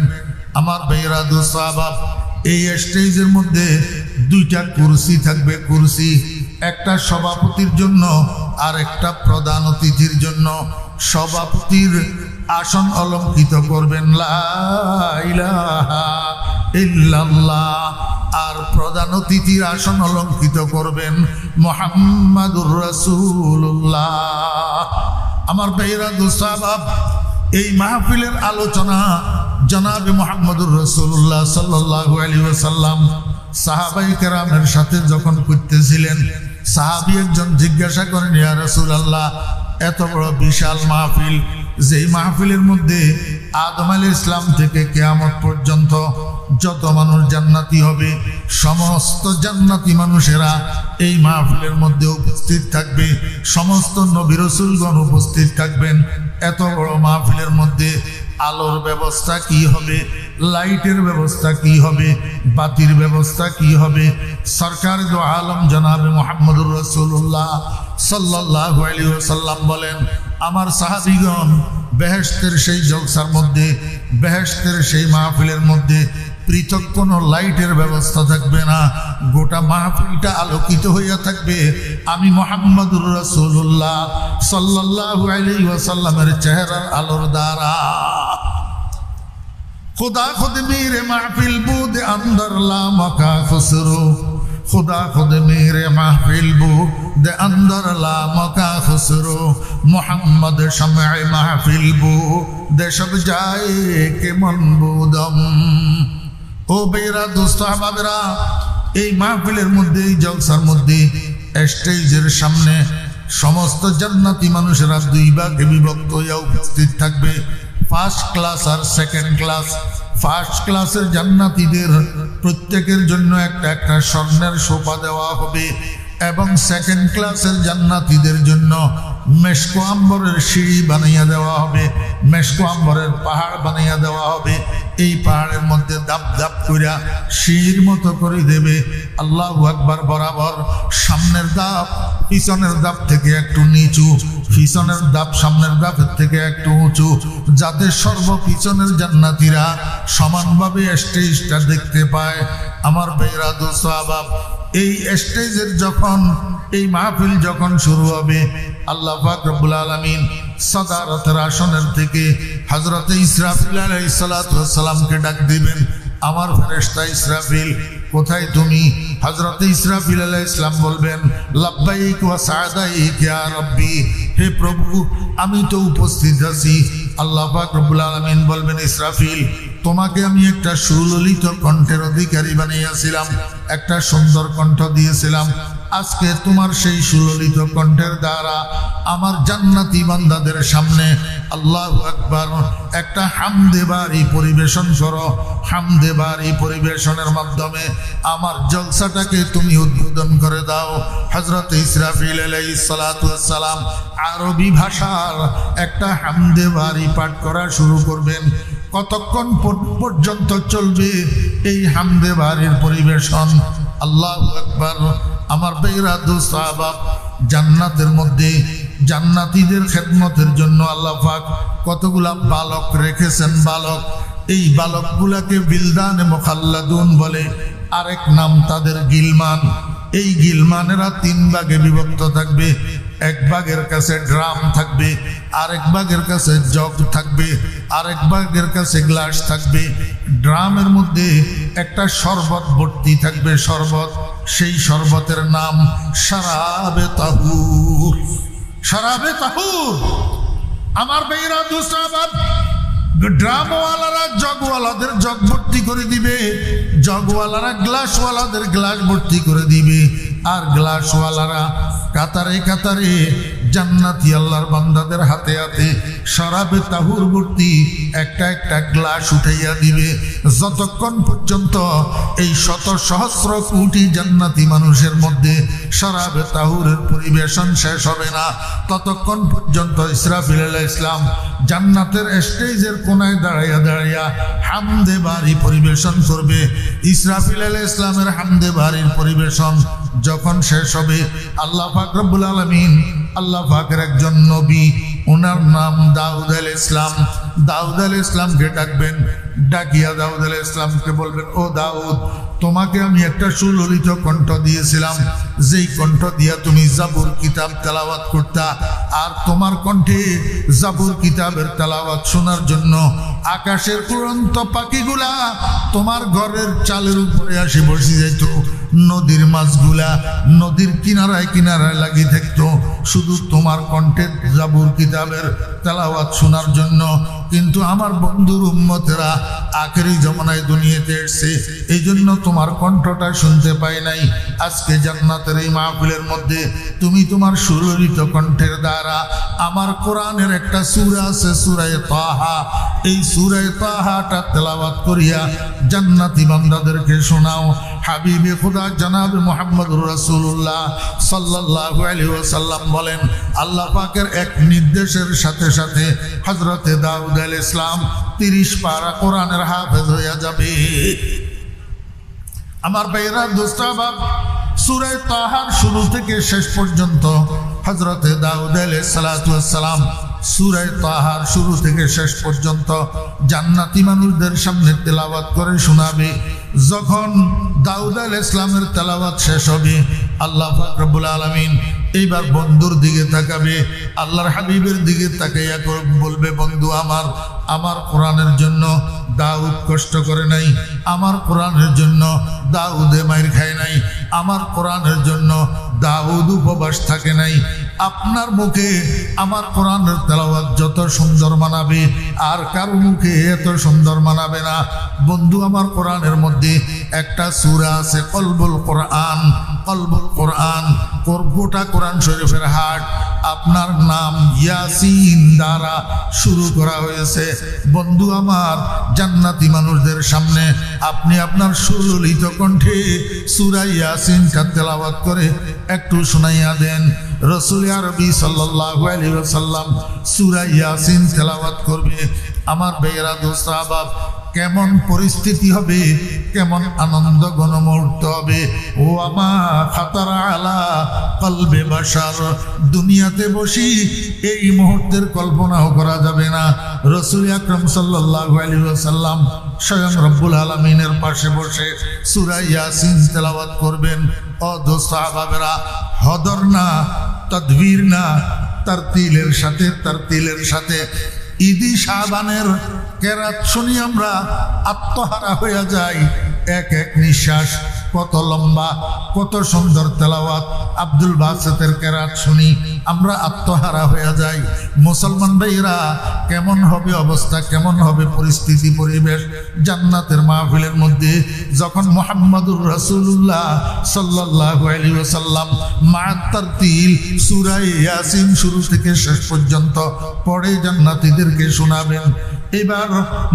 আমার ভাইরা দোস্ত আহবাব, এই স্টেজের মধ্যে দুইটা কুরসি থাকবে। কুরসি, একটা সভাপতির জন্য আর একটা প্রধান অতিথির জন্য। সভাপতির আসন অলঙ্কৃত করবেন লা ইলাহা ইল্লাল্লাহ, আর প্রধান অতিথির আসন অলঙ্কৃত করবেন মুহাম্মাদুর রাসূলুল্লাহ। আমার ভাইরা দোস্ত আহবাব, এই মাহফিলের আলোচনা জনাবে মুহাম্মদুর রাসূলুল্লাহ সাল্লাল্লাহু আলাইহি ওয়াসাল্লাম সাহাবায়ে কেরামের সাথে যখন করতেছিলেন, সাহাবী একজন জিজ্ঞাসা করেন, ইয়া রাসূলুল্লাহ, এত বড় বিশাল মাহফিল, যেই মাহফিলের মধ্যে আদম আলাইহিস সালাম থেকে কিয়ামত পর্যন্ত যত মানুষ জান্নাতি হবে, সমস্ত জান্নাতি মানুষেরা এই মাহফিলের মধ্যে উপস্থিত থাকবে, সমস্ত নবী রাসূলগণ উপস্থিত থাকবেন। এত বড় মাহফিলের মধ্যে আলোর ব্যবস্থা কি হবে, লাইটের ব্যবস্থা কি হবে, বাতির ব্যবস্থা কি হবে? সরকার দো আলম জনাবে মুহাম্মদুর রাসূলুল্লাহ সাল্লাল্লাহু আলাইহি ওয়াসাল্লাম বলেন, আমার সাহাবীগণ বেহেশতের সেই জলসার মধ্যে, বেহেশতের সেই মাহফিলের মধ্যে পৃথক কোনো লাইটের ব্যবস্থা থাকবে না, গোটা মাহফিলটা আলোকিত হইয়া থাকবে আমি মুহাম্মদুর রাসূলুল্লাহ সাল্লাল্লাহু আলাইহি ওয়াসাল্লামের চেহারার আলোর দ্বারা। खुदा खुद मेरे महफिल बूद अंदर ला मका खुसरो, खुदा खुद मेरे महफिल बूद अंदर ला मका खुसरो, मोहम्मद शम्अ महफिल बूद सब जाए के मनबूदम। ও বেরা দোস্ত আহবাবেরা, এই মাহফিলের মধ্যে, এই জলসার মধ্যে স্টেজের সামনে সমস্ত জান্নাতি মানুষেরা দুই ভাগে বিভক্ত হইয়া উপস্থিত থাকবে। ফার্স্ট ক্লাস আর সেকেন্ড ক্লাস। ফার্স্ট ক্লাসের জান্নাতীদের প্রত্যেকের জন্য একটা একটা স্বর্ণের সোফা দেওয়া হবে, এবং সেকেন্ড ক্লাসের জান্নাতীদের জন্য মেশকো আম্বরের সিঁড়ি বানাইয়া দেওয়া হবে, মেশকো আম্বরের পাহাড় বানাইয়া দেওয়া হবে। এই পাহাড়ের মধ্যে দাপ দাপ কইরা সিঁড়ির মতো করে দেবে। আল্লাহু আকবার বরাবর সামনের ধাপ পিছনের ধাপ থেকে একটু নিচু, পিছনের ধাপ সামনের ধাপের থেকে একটু উঁচু, যাতে সর্বপিছনের জান্নাতীরা সমানভাবে স্টেজটা দেখতে পায়। আমার ভাইরা দোস্ত আহবাব, এই স্টেজের যখন এই মাহফিল যখন শুরু হবে, আল্লাহ পাক রব্বুল আলামিন সাদারতের আসনের থেকে হযরত ইসরাফিল আলাইহিস সালাতু ওয়াস সালামকে ডাক দিবেন, আমার ফেরেশতা ইসরাফিল কোথায় তুমি? হযরত ইসরাফিল আলাইহিস সালাম বলবেন, লাব্বাইক ওয়া সাদাইক ইয়া রাব্বি, হে প্রভু আমি তো উপস্থিত আছি। আল্লাহ পাক রব্বুল আলামিন বলবেন, ইসরাফিল তোমাকে আমি একটা সুললিত কণ্ঠের অধিকারী বানিয়েছিলাম, একটা সুন্দর কণ্ঠ দিয়েছিলাম, আজকে তোমার সেই সুললিত কণ্ঠের দ্বারা আমার জান্নাতি বান্দাদের সামনে আল্লাহু আকবার একটা হামদে বারি পরিবেশন করো। হামদে বারি পরিবেশনের মাধ্যমে আমার জলসাটাকে তুমি উদ্বোধন করে দাও। হযরত ইসরাফিল আলাইহিস সালাতু ওয়াস সালাম আরবি ভাষার একটা হামদে বারি পাঠ করা শুরু করবেন। কতক্ষণ পর্যন্ত চলবে এই হামদে বারির পরিবেশন? আল্লাহু আকবার। আমার ভাইরা দোস্ত আহবাব, জান্নাতের মধ্যে জান্নাতীদের খেদমতের জন্য আল্লাহ পাক কতগুলা বালক রেখেছেন। বালক, এই বালকগুলাকে বিলদানে মুখাল্লাদুন বলে, আরেক নাম তাদের গিলমান। এই গিলমানেরা 3 ভাগে বিভক্ত থাকবে। এক ভাগের কাছে ড্রাম থাকবে, আরেক ভাগের কাছে জগ থাকবে, আরেক ভাগের কাছে গ্লাস থাকবে। ড্রামের মধ্যে একটা শরবত ভর্তি থাকবে, শরবত। সেই শরবতের নাম শারাবে তাহুর। শারাবে তাহুর। আমার ভাইরা দুসাবাব, ড্রামওয়ালারা জগওয়ালাদের জগ ভর্তি করে দিবে, জগওয়ালারা গ্লাসওয়ালাদের গ্লাস ভর্তি করে দিবে, আর গ্লাসওয়ালারা কাতারে কাতারে জান্নাতি আল্লাহর বান্দাদের হাতে হাতে শরাবে তাহুর ভর্তি একটা একটা গ্লাস উঠাইয়া দিবে। যতক্ষণ পর্যন্ত এই শত সহস্র কোটি জান্নাতি মানুষের মধ্যে শরাবে তাহুরের পরিবেশন শেষ হবে না, ততক্ষণ পর্যন্ত ইসরাফিল আলাইহিস সালাম জান্নাতের স্টেজের কোনায় দাঁড়াইয়া দাঁড়াইয়া হামদে বারি পরিবেশন করবে। ইসরাফিল আলাইহিস সালামের হামদে বারির পরিবেশন যখন শেষ হবে, আল্লাহ পাক রব্বুল আলামিন, আল্লাহ পাকের একজন নবী, ওনার নাম দাউদ আলাইহিস সালাম, দাউদ আলাইহিস সালামকে ডাকবেন। ডাকিয়া দাউদ আলাইহিস সালামকে বলবেন, ও দাউদ, তোমাকে আমি একটা সুললিত কণ্ঠ দিয়েছিলাম, যেই কণ্ঠ দিয়া তুমি জাবুর কিতাব তেলাওয়াত করতা, আর তোমার কণ্ঠে জাবুর কিতাবের তেলাওয়াত শোনার জন্য আকাশের উড়ন্ত পাখিগুলা তোমার ঘরের চালের উপরে আসে বসে যেত, নদীর মাছগুলা নদীর কিনারায় কিনারায় লাগিয়ে থাকতো শুধু তোমার কণ্ঠে জাবুর কিতাবের তেলাওয়াত শোনার জন্য। কিন্তু আমার বন্ধুর উম্মতেরা আখেরি জমানায় দুনিয়াতে এসেছে, এই জন্য তোমার কণ্ঠটা শুনতে পাই নাই। আজকে জান্নাতের এই মাহফিলের মধ্যে তুমি তোমার সুললিত কণ্ঠের দ্বারা আমার কোরআনের একটা সূরা আছে, সূরা তাহা, এই সূরা তাহাটা তেলাওয়াত করিয়া জান্নাতি বান্দাদেরকে শোনাও। হাবিবে খুদা জনাব মুহাম্মদুর রাসূলুল্লাহ সাল্লাল্লাহু আলাইহি ওয়াসাল্লাম বলেন, আল্লাহ পাকের এক নির্দেশের সাথে সাথে হযরতে দাউদ আলাইহিস সালাম 30 পারা কোরআনের হাফেজ হয়ে যাবে। আমার ভাইরা দোস্তাবাব, সূরা তাহার শুরু থেকে শেষ পর্যন্ত হযরতে দাউদ আলাইহিস সালাতু ওয়াস সালাম সূরা তাহার শুরু থেকে শেষ পর্যন্ত জান্নাতি মানুষদের সামনে তেলাওয়াত করে শোনাবে। যখন দাউদ আলাইহিস সালামের তেলাওয়াত শেষ হবে, আল্লাহ পাক রব্বুল আলামিন এইবার বন্ধুর দিকে তাকাবে, আল্লাহর হাবিবের দিকে তাকাইয়া বলবে, বন্ধু আমার, আমার কোরআনের জন্য দাউদ কষ্ট করে নাই, আমার কোরআনের জন্য দাউদে মাইর খায় নাই, আমার কোরআনের জন্য দাউদ উপবাস থাকে নাই। আপনার মুখে আমার কোরআনের তেলাওয়াত যত সুন্দর মানাবে, আর কারো মুখে এত সুন্দর মানাবে না। বন্ধু, আমার কোরআনের মধ্যে একটা সূরা আছে কলবুল কোরআন, কলবুল কোরআন, গোটা কোরআন শরীফের হাট আপনার নাম ইয়াসিন দ্বারা শুরু করা হয়েছে। বন্ধু আমার, জান্নাতি মানুষদের সামনে আপনি আপনার সুললিত কণ্ঠে সূরা ইয়াসিনটা তেলাওয়াত করে একটু শোনাইয়া দেন। রাসূল আরবি সাল্লাল্লাহু আলাইহি ওয়াসাল্লাম সূরা ইয়াসিন তেলাওয়াত করবে। আমার ভাইয়েরা দোস্ত আহবাব, কেমন পরিস্থিতি হবে, কেমন আনন্দ ঘন মুহূর্ত হবে। ও আমা খাতারা আলা কলবে বাশার, দুনিয়াতে বসি এই মুহূর্তের কল্পনাও করা যাবে না। রাসূল আকরাম সাল্লাল্লাহু আলাইহি ওয়াসাল্লাম স্বয়ং রব্বুল আলামিনের পাশে বসে সূরা ইয়াসিন তেলাওয়াত করবেন। ও দোস্ত আহবাবেরা, হদর না, তাদবীর না, তারতিলের সাথে ঈদি শাবানের কেরাত শুনি আমরা আত্মহারা হয়ে যাই। এক এক নিঃশ্বাস কত লম্বা, কত সুন্দর তেলাওয়াত। আব্দুল বাসেতের কেরাত শুনি আমরা আত্মহারা হয়ে যাই। মুসলমান ভাইরা, কেমন হবে অবস্থা, কেমন হবে পরিস্থিতি, পরিবেশ জান্নাতের মাহফিলের মধ্যে যখন মুহাম্মাদুর রাসূলুল্লাহ সাল্লাল্লাহু আলাইহি ওয়াসাল্লাম মা'আত তারতিল সূরা ইয়াসিন শুরু থেকে শেষ পর্যন্ত পড়ে জান্নাতীদেরকে শোনাবেন। এবার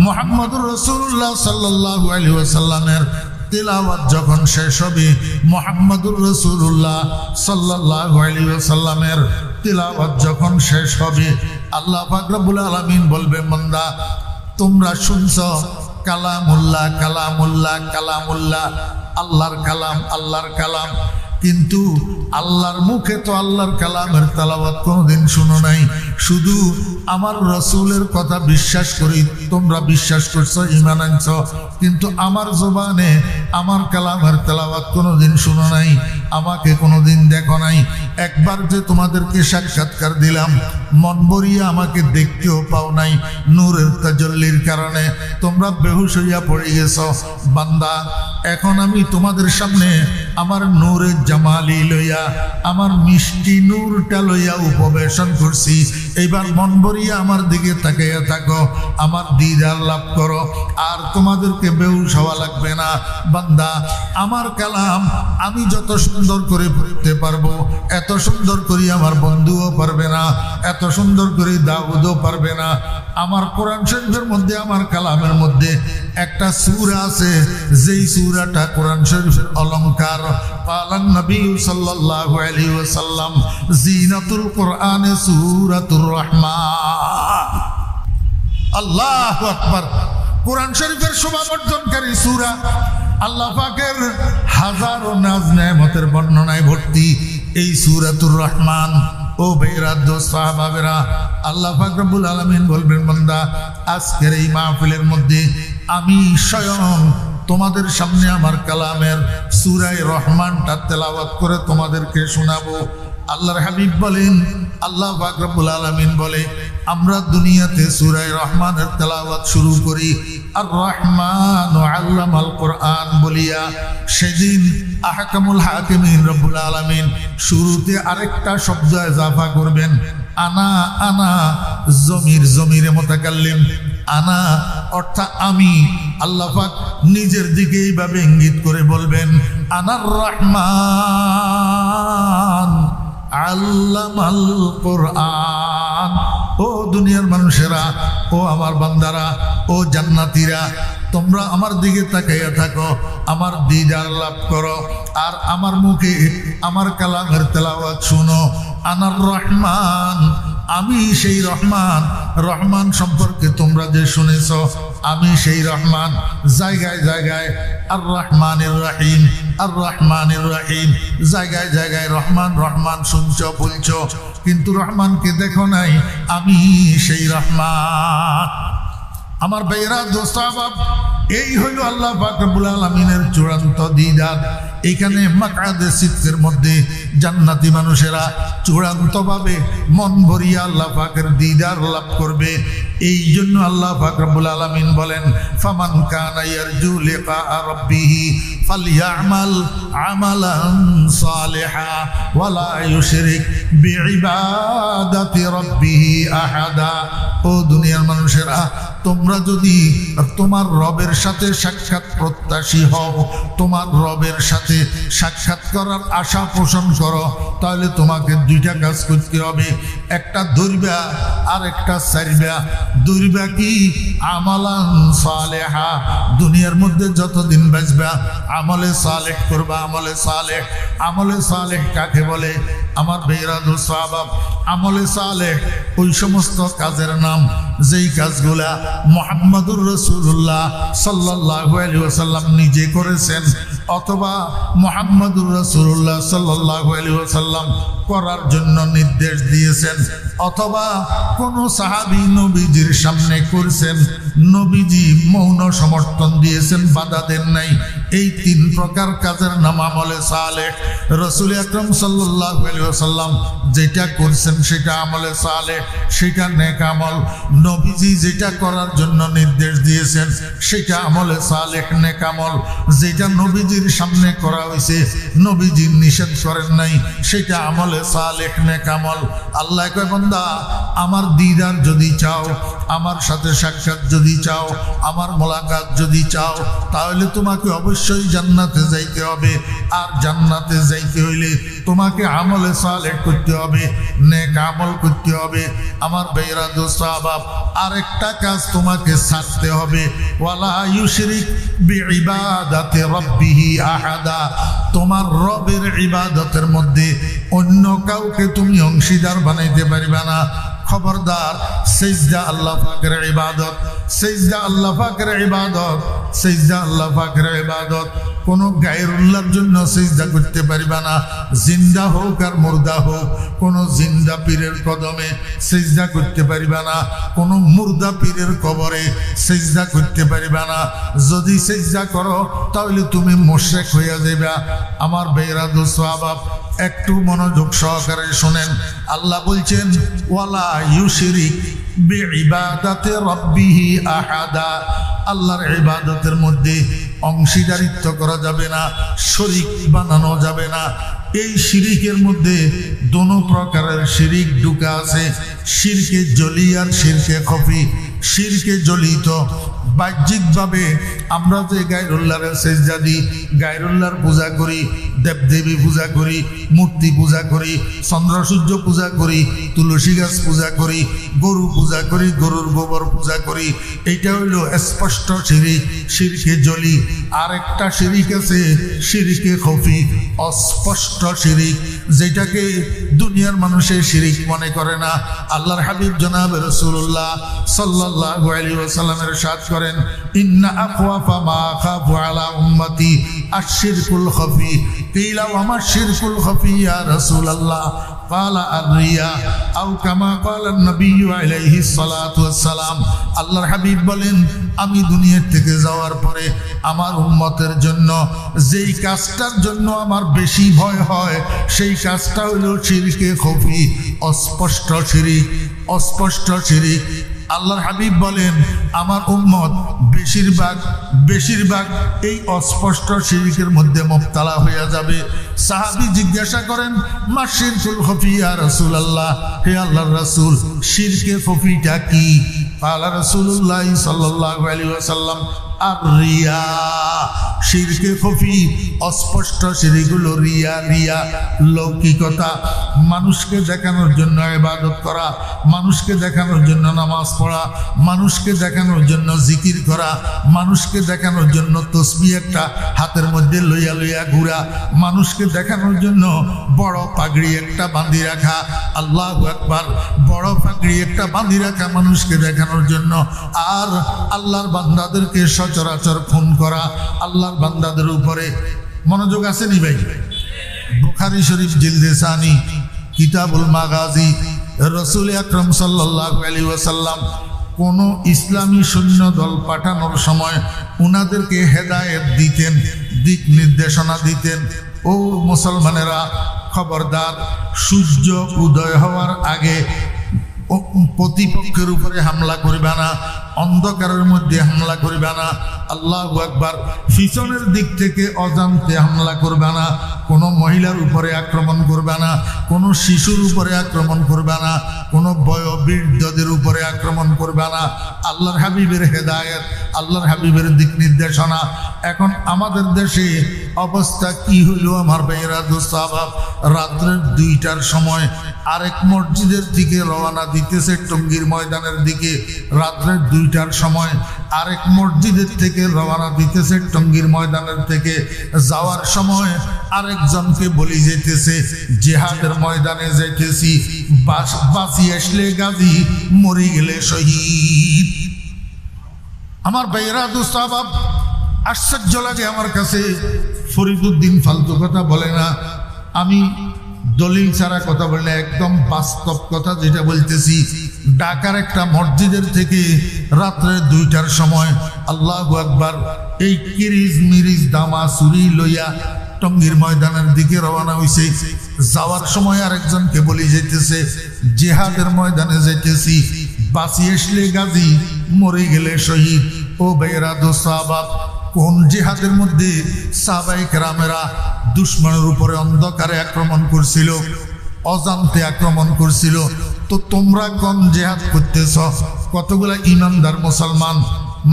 মুহাম্মাদুর রাসূলুল্লাহ সাল্লাল্লাহু আলাইহি ওয়াসাল্লামের তিলাওয়াত যখন শেষ হবে, মুহাম্মাদুর রাসূলুল্লাহ সাল্লাল্লাহু আলাইহি ওয়াসাল্লামের তিলাওয়াত যখন শেষ হবে, আল্লাহ পাক রব্বুল আলামিন বলবে, বান্দা তোমরা শুনছো কালামুল্লাহ কালামুল্লাহ কালামুল্লাহ, আল্লাহর কালাম আল্লাহর কালাম, কিন্তু আল্লাহর মুখে তো আল্লাহর কালামের তেলাওয়াত কোনোদিন শুনো নাই। শুধু আমার রাসূলের কথা বিশ্বাস করি, তোমরা বিশ্বাস করছো, ঈমান আনছো, কিন্তু আমার জবানে আমার কালামের তেলাওয়াত কোনোদিন শুনো নাই, আমাকে কোনোদিন দেখো নাই। একবার যে তোমাদেরকে সাক্ষাৎকার দিলাম, মন ভরিয়া আমাকে দেখতেও পাও নাই, নূরের তাজাল্লির কারণে তোমরা বেহুশ হইয়া পড়ে গেছো। বান্দা, এখন আমি তোমাদের সামনে আমার নূরের জামালি লইয়া, আমার মিষ্টি নূরটা লইয়া উপবেশন করছি। এইবার মন ভরিয়া আমার দিকে তাকাইয়া থাকো, আমার দিদার লাভ করো, আর তোমাদেরকে বেহুশ হওয়া লাগবে না। বান্দা, আমার কালাম আমি যত সুন্দর করে পড়তে পারবো, এত সুন্দর করে আমার বন্ধুও পারবে না, এত সুন্দর করে দাউদও পারবে না। আমার কোরআন শরীফের মধ্যে, আমার কালামের মধ্যে একটা সূরা আছে, যেই সূরাটা কোরআন শরীফের অলংকার। পালান নবী সাল্লাল্লাহু আলাইহি ওয়াসাল্লাম, জিনাতুল কোরআনে সূরাতুর রহমান। আল্লাহু আকবার। কোরআন শরীফের শোভাবর্ধনকারী সূরা, আল্লাহ পাকের হাজারো নাজ নেয়ামতের বর্ণনায় ভর্তি এই সূরাতুর রহমান। ও ভাইরা, দোস্ত, সাহাবাবেরা, আল্লাহ পাক রব্বুল আলামিন বলবেন, বান্দা আজকের এই মাহফিলের মধ্যে আমি স্বয়ং তোমাদের সামনে আমার কালামের সূরা রহমানটা তেলাওয়াত করে তোমাদেরকে শোনাবো। আল্লাহর হাবিব বলেন, আল্লাহ পাক রব্বুল আলামিন বলে, আমরা দুনিয়াতে সূরা রহমানের তেলাওয়াত শুরু করি আর রহমান আল্লামাল কোরআন বলিয়া, সেদিন আহকামুল হাকিমিন রব্বুল আলামিন শুরুতে আরেকটা শব্দ ইজাফা করবেন, আনা। আনা জমিরে মুতাকাল্লিম, আনা অর্থাৎ আমি। আল্লাহ পাক নিজের দিকে এইভাবে ইঙ্গিত করে বলবেন, আনার রহমান আল্লামাল কোরআন। ও দুনিয়ার মানুষেরা, ও আমার বান্দারা, ও জান্নাতীরা, তোমরা আমার দিকে তাকাইয়া থাকো, আমার দিদার লাভ করো, আর আমার মুখে আমার কালামের তেলাওয়াত শুনো। আনার রহমান, আমি সেই রহমান। রহমান সম্পর্কে তোমরা যে শুনেছ, আমি সেই রহমান। জায়গায় জায়গায় আর রহমানির রহিম, আর রহমানির রহিম, জায়গায় জায়গায় রহমান রহমান শুনছ, বলছ, কিন্তু রহমানকে দেখো নাই। আমি সেই রহমান। আমার ভাইয়েরা, দোস্ত, আহবাব, এই হইল আল্লাহ পাক রব্বুল আলামিনের চূড়ান্ত দিদার। এইখানে মাকআদে সিদকের মধ্যে জান্নাতি মানুষেরা চূড়ান্তভাবে মন ভরিয়া আল্লাহ পাকের দিদার লাভ করবে। এই জন্য আল্লাহ পাক রব্বুল আলামিন বলেন, ফামান কানা ইয়ারজু লিকা রাব্বিহি ফালইআমাল আমালান সালিহা ওয়ালা ইউশরিক বিইবাদাতি রাব্বিহি আহাদা। ও দুনিয়ার মানুষেরা, তোমরা যদি তোমার রবের সাথে সাক্ষাৎ প্রত্যাশী হও, তোমার রবের সাথে সাক্ষাৎ করার আশা পোষণ করো, তাহলে তোমাকে দুইটা কাজ করতে হবে। একটা দৌড়বা আর একটা সারবা। দৌড়বা কি? আমালান সালেহা। দুনিয়ার মধ্যে যতদিন বাঁচবা আমলে সালেহ করবা। আমলে সালেহ, আমলে সালেহ কাকে বলে? আমার বেরাদু সাহাবাব, আমলে সালেহ ওই সমস্ত কাজের নাম যেই কাজগুলা মুহাম্মাদুর রাসূলুল্লাহ সাল্লাল্লাহু আলাইহি ওয়াসাল্লাম নিজে করেছেন, অথবা মুহাম্মাদুর রাসূলুল্লাহ সাল্লাল্লাহু আলাইহি ওয়াসাল্লাম করার জন্য নির্দেশ দিয়েছেন, অথবা কোন সাহাবী নবীজির সামনে করেছেন, নবীজি মৌন সমর্থন দিয়েছেন, বাধা দেন নাই। এই তিন প্রকার কাজের নাম আমলে সালেহ। রাসূল আকরাম সাল্লাল্লাহু আলাইহি ওয়াসাল্লাম যেটা করছেন সেটা আমলে সালেহ, সেটা নেক আমল। নবীজি যেটা করার জন্য নির্দেশ দিয়েছেন সেটা আমলে সালেহ, নেক আমল। যেটা নবীজির সামনে করা হয়েছে, নবীজি নিষেধ করেন নাই, সেটা আমলে সালেহ, নেক আমল। আল্লাহ কয় বান্দা আমার দিদার যদি চাও, আমার সাথে সাক্ষাৎ যদি চাও, আমার মোলাকাত যদি চাও, তাহলে তোমাকে অবশ্যই জান্নাতে যাইতে হবে। আর জান্নাতে যাইতে হইলে তোমাকে আমলে সালেহ করতে হবে, নেক আমল করতে হবে। আমার ভাইরা দোস্ত আহবাব, আরেকটা কাজ তোমাকে ছাড়তে হবে, ওয়ালা ইউশরিক বিইবাদাতি রাব্বিহি আহাদা। তোমার রবের ইবাদতের মধ্যে অন্য কাউকে তুমি অংশীদার বানাইতে পারবে না। খবরদার, সিজদা আল্লাহ পাকের ইবাদত, সিজদা আল্লাহ পাকের ইবাদত, সিজদা আল্লাহ পাকের ইবাদত। কোনো গায়রুল্লাহর জন্য সিজদা করতে পারবে না, জিন্দা হোক আর মুর্দা হোক। কোনো জিন্দা পীরের কদমে সিজদা করতে পারবে না, কোনো মুর্দা পীরের কবরে সিজদা করতে পারবে না। যদি সিজদা করো তাহলে তুমি মুশরিক হয়ে যাবে। আমার ভাইরা দোস্ত আহবাব, একটু মনোযোগ সহকারে শুনেন। আল্লাহ বলছেন ওয়ালা ইউশরিক বিইবাদাতি রাব্বিহি আহাদা। আল্লাহর ইবাদতের মধ্যে অংশীদারিত্ব করা যাবে না, শরীক বানানো যাবে না। এই শিরিকের মধ্যে দোনো প্রকারের শিরিক ঢুকা আছে, শিরকে জলি আর শিরকে খফি। শিরকে জলিত বাহ্যিকভাবে আমরা যে গায়রুল্লাহর সেজদা দিই, গায়রুল্লাহর পূজা করি, দেবদেবী পূজা করি, মূর্তি পূজা করি, চন্দ্র সূর্য পূজা করি, তুলসী গাছ পূজা করি, গরু পূজা করি, গরুর গোবর পূজা করি, এইটা হইল স্পষ্ট শিরিক, শিরকে জলি। আর একটা শিরিক আছে শিরকে খফি, অস্পষ্ট শিরিক, যেটাকে দুনিয়ার মানুষের শিরিক মনে করে না। আল্লাহর হাবিব জনাব রাসূলুল্লাহ সাল্লাল্লাহু আলাইহি ওয়াসাল্লামের ইরশাদ করেন, ইন্না আখওয়াফা মা আখাফু আলা উম্মতি আশ-শিরকুল খফি। কিলা ওয়া মা শিরকুল খফি ইয়া রাসূলুল্লাহ? ক্বালা আর-রিয়া আও কামা ক্বালা নবী আলাইহিস সালাতু ওয়াস সালাম। আল্লাহর হাবিব বলেন, আমি দুনিয়া থেকে যাওয়ার পরে আমার উম্মতের জন্য যেই কাজটার জন্য আমার বেশি ভয় হয় সেই কাজটা হলো শিরকে খফি, অস্পষ্ট শিরিক, অস্পষ্ট শিরিক। আল্লাহর হাবিব বলেন আমার উম্মত বেশিরভাগ এই অস্পষ্ট শিরকের মধ্যে মুবতালা হয়ে যাবে। সাহাবী জিজ্ঞাসা করেন, মা শিরকুল খফি ইয়া রাসূলুল্লাহ? হে আল্লাহর রাসূল, শিরকে খফিটা কি? ক্বালা রাসূলুল্লাহ সাল্লাল্লাহু আলাইহি ওয়াসাল্লাম, আর-রিয়া। শিরকে খফি অস্পষ্ট শিরিক হলো রিয়া। রিয়া লৌকিকতা, মানুষকে দেখানোর জন্য ইবাদত করা, মানুষকে দেখানোর জন্য নামাজ পড়া, মানুষকে দেখানোর জন্য জিকির করা, মানুষকে দেখানোর জন্য তসবিহ একটা হাতের মধ্যে লইয়া লইয়া ঘোরা, মানুষকে দেখানোর জন্য বড় পাগড়ি একটা বাঁধি রাখা। আল্লাহু আকবার, বড় পাগড়ি একটা বাঁধি রাখা মানুষকে দেখানোর জন্য। আর আল্লাহর বান্দাদেরকে সচরাচর খুন করা, আল্লাহর বান্দাদের উপরে। মনোযোগ আছে নি ভাই? বুখারী শরীফ জিলদে সানি কিতাবুল মাগাজি, রাসূল আকরাম সাল্লাল্লাহু আলাইহি ওয়াসাল্লাম কোন ইসলামী সৈন্য দল পাঠানোর সময় উনাদেরকে হেদায়েত দিতেন, দিক নির্দেশনা দিতেন। ও মুসলমানেরা, খবরদার, সূর্য উদয় হওয়ার আগে প্রতিপক্ষের উপরে হামলা করবে না, অন্ধকারের মধ্যে হামলা করবে না। আল্লাহু আকবার। পিছনের দিক থেকে অজান্তে হামলা করবে না, কোনো মহিলার উপরে আক্রমণ করবে না, কোনো শিশুর উপরে আক্রমণ করবে না, কোনো বয়োবৃদ্ধদের উপরে আক্রমণ করবে না। আল্লাহর হাবিবের হেদায়েত, আল্লাহর হাবিবের দিক নির্দেশনা। এখন আমাদের দেশে অবস্থা কি হইল আমার ভাইয়েরা দোস্ত আহবাব? রাত্রের 2টার সময় আরেক মসজিদের দিকে রওনা দিতেছে টঙ্গীর ময়দানের দিকে। রাত্রের 2টার সময় আরেক মসজিদের থেকে রওনা দিতেছে টঙ্গীর ময়দানের থেকে। যাওয়ার সময় আরেকজনকে বলি যেতেছে জিহাদের ময়দানে যাইতেছি, বাঁচি আসলে গাজী, মরি গেলে শহীদ। আমার ভাইয়েরা দোস্ত আহবাব, আশ্চর্য লাগে আমার কাছে। ফরিদউদ্দিন ফালতু কথা বলে না, আমি দলিল ছাড়া কথা বলি না, একদম বাস্তব কথা যেটা বলতেছি। ঢাকার একটা মসজিদের থেকে রাত্রে 2টার সময় আল্লাহু আকবার এই কিরিজ মিরিজ দামা চুরি লইয়া টঙ্গীর ময়দানের দিকে রওনা হইছে। যাওয়ার সময় আরেকজনকে বলি যাইতেছে জিহাদের ময়দানে যাইতেছি, বাঁচি আসলে গাজী, মরে গেলে শহীদ। ও ভাইরা দোস্ত আহবাব, কোন জিহাদের মধ্যে সাহাবায়ে কেরামেরা দুশমনের উপরে অন্ধকারে আক্রমণ করছিল, অজান্তে আক্রমণ করছিল। তো তোমরা কোন জিহাদ করতেছ? কতগুলা ইমানদার মুসলমান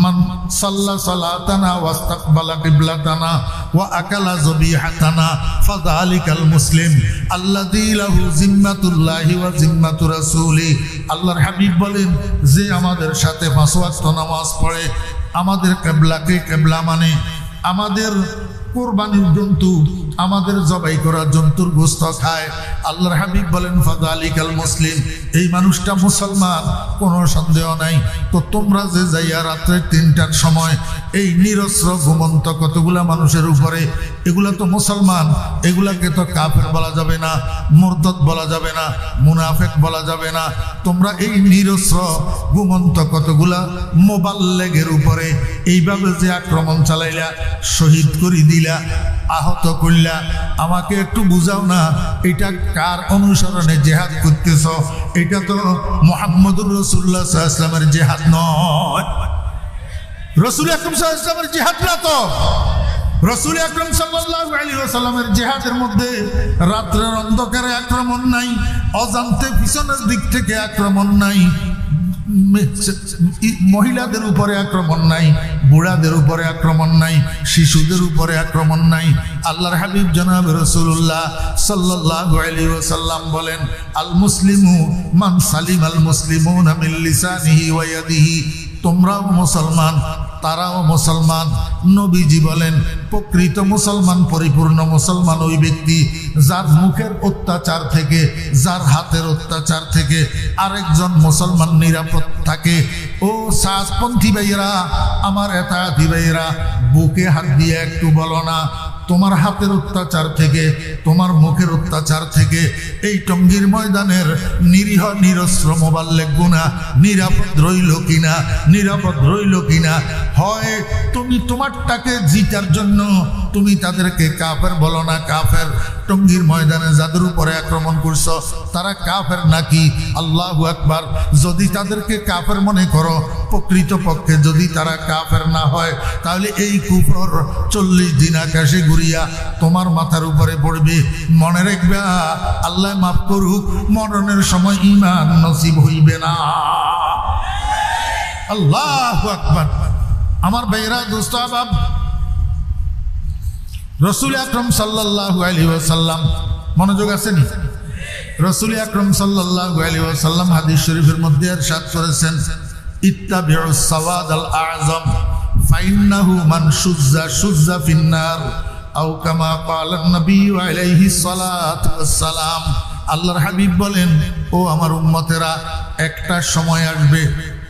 মান সাল্লা সালাতানা ওয়াস্তাকবালা কিবলাতানা ওয়া আকালা যবিহাতানা ফাযালিকাল মুসলিম আল্লাযী লাহু জিম্মাতুল্লাহি ওয়া জিম্মাতু রাসূলি। আল্লাহর হাবিব বলেন, যে আমাদের সাথে 5 ওয়াক্ত নামাজ পড়ে, আমাদের কিবলাকে কিবলা মানে, আমাদের কুরবানির জন্তু, আমাদের জবাই করা জন্তুর গোশত খায়, আল্লাহর হাবিব বলেন ফাযালিকাল মুসলিম, এই মানুষটা মুসলমান, কোনো সন্দেহ নাই। তো তোমরা যে যাইয়া রাত্রে 3টার সময় এই নিরস্ত্র ঘুমন্ত কতগুলা মানুষের উপরে, এগুলা তো মুসলমান, এগুলাকে তো কাফের বলা যাবে না, মুরতাদ বলা যাবে না, মুনাফিক বলা যাবে না। তোমরা এই নিরস্ত্র ঘুমন্ত কতগুলা মোবাল্লেগের উপরে এইভাবে যে আক্রমণ চালাইলা, শহীদ করে দিলা, আহত করলা, আমাকে একটু বুঝাও না, এটা কার অনুসরণে জিহাদ করতেছ? এটা তো মুহাম্মদুর রাসূলুল্লাহ সাল্লাল্লাহু আলাইহি ওয়াসাল্লামের জিহাদ নয়, রাসূল আকরাম সাল্লাল্লাহু আলাইহি ওয়াসাল্লামের জিহাদ না। তো রাসূল আকরাম সাল্লাল্লাহু আলাইহি ওয়াসাল্লামের জিহাদের মধ্যে রাত্রের অন্ধকারে আক্রমণ নাই, অজান্তে পিছনের দিক থেকে আক্রমণ নাই, মহিলাদের উপরে আক্রমণ নাই, বুড়াদের উপরে আক্রমণ নাই, শিশুদের উপরে আক্রমণ নাই। আল্লাহর হাবিব জনাব রাসূলুল্লাহ সাল্লাল্লাহু আলাইহি ওয়াসাল্লাম বলেন, আল মুসলিমু মান সালিম আল মুসলিমুনা মিন লিসানিহি ওয়া ইয়াদিহি। তোমরাও মুসলমান, তারাও মুসলমান। নবীজি বলেন, প্রকৃত মুসলমান, পরিপূর্ণ মুসলমান ওই ব্যক্তি যার মুখের অত্যাচার থেকে, যার হাতের অত্যাচার থেকে আরেকজন মুসলমান নিরাপদ থাকে। ও সাজপন্থী ভাইয়েরা, আমার এতায়াতি ভাইয়েরা, বুকে হাত দিয়ে একটু বলো না, তোমার হাতের অত্যাচার থেকে, তোমার মুখের অত্যাচার থেকে এই টঙ্গীর ময়দানের নিরীহ নিরস্ত্র মোবাল্লেগ গুনাহ নিরাপদ রইল কিনা, নিরাপদ রইল কিনা? হয় তুমি তোমারটাকে জিতার জন্য তুমি তাদেরকে কাফের বলো না, কাফের। টঙ্গীর ময়দানে যাদের উপরে আক্রমণ করছো তারা কাফের নাকি? আল্লাহু আকবার। যদি তাদেরকে কাফের মনে করো, প্রকৃত পক্ষে যদি তারা কাফের না হয়, তাহলে এই কুফর 40 দিন আকাশে ঘুরিয়া তোমার মাথার উপরে পড়বে। মনে রাখবে, আল্লাহ মাফ করুক, মরণের সময় ঈমান নসিব হইবে না। আল্লাহু আকবার। আমার ভাইরা, দোস্ত আহবাব, রাসূল আকরাম সাল্লাল্লাহু আলাইহি ওয়াসাল্লাম, মনোযোগ আছে নি? রাসূল আকরাম সাল্লাল্লাহু আলাইহি ওয়াসাল্লাম হাদিস শরীফের মধ্যে ইরশাদ করেছেন, ইত্তাবিউস সাওয়াদাল আযম ফাইন্নাহু মান শুজ্জা ফিন্নার আও কামা ক্বালান নবী আলাইহিস সালাতু ওয়াস সালাম। আল্লাহর হাবিব বলেন, ও আমার উম্মতেরা, একটা সময় আসবে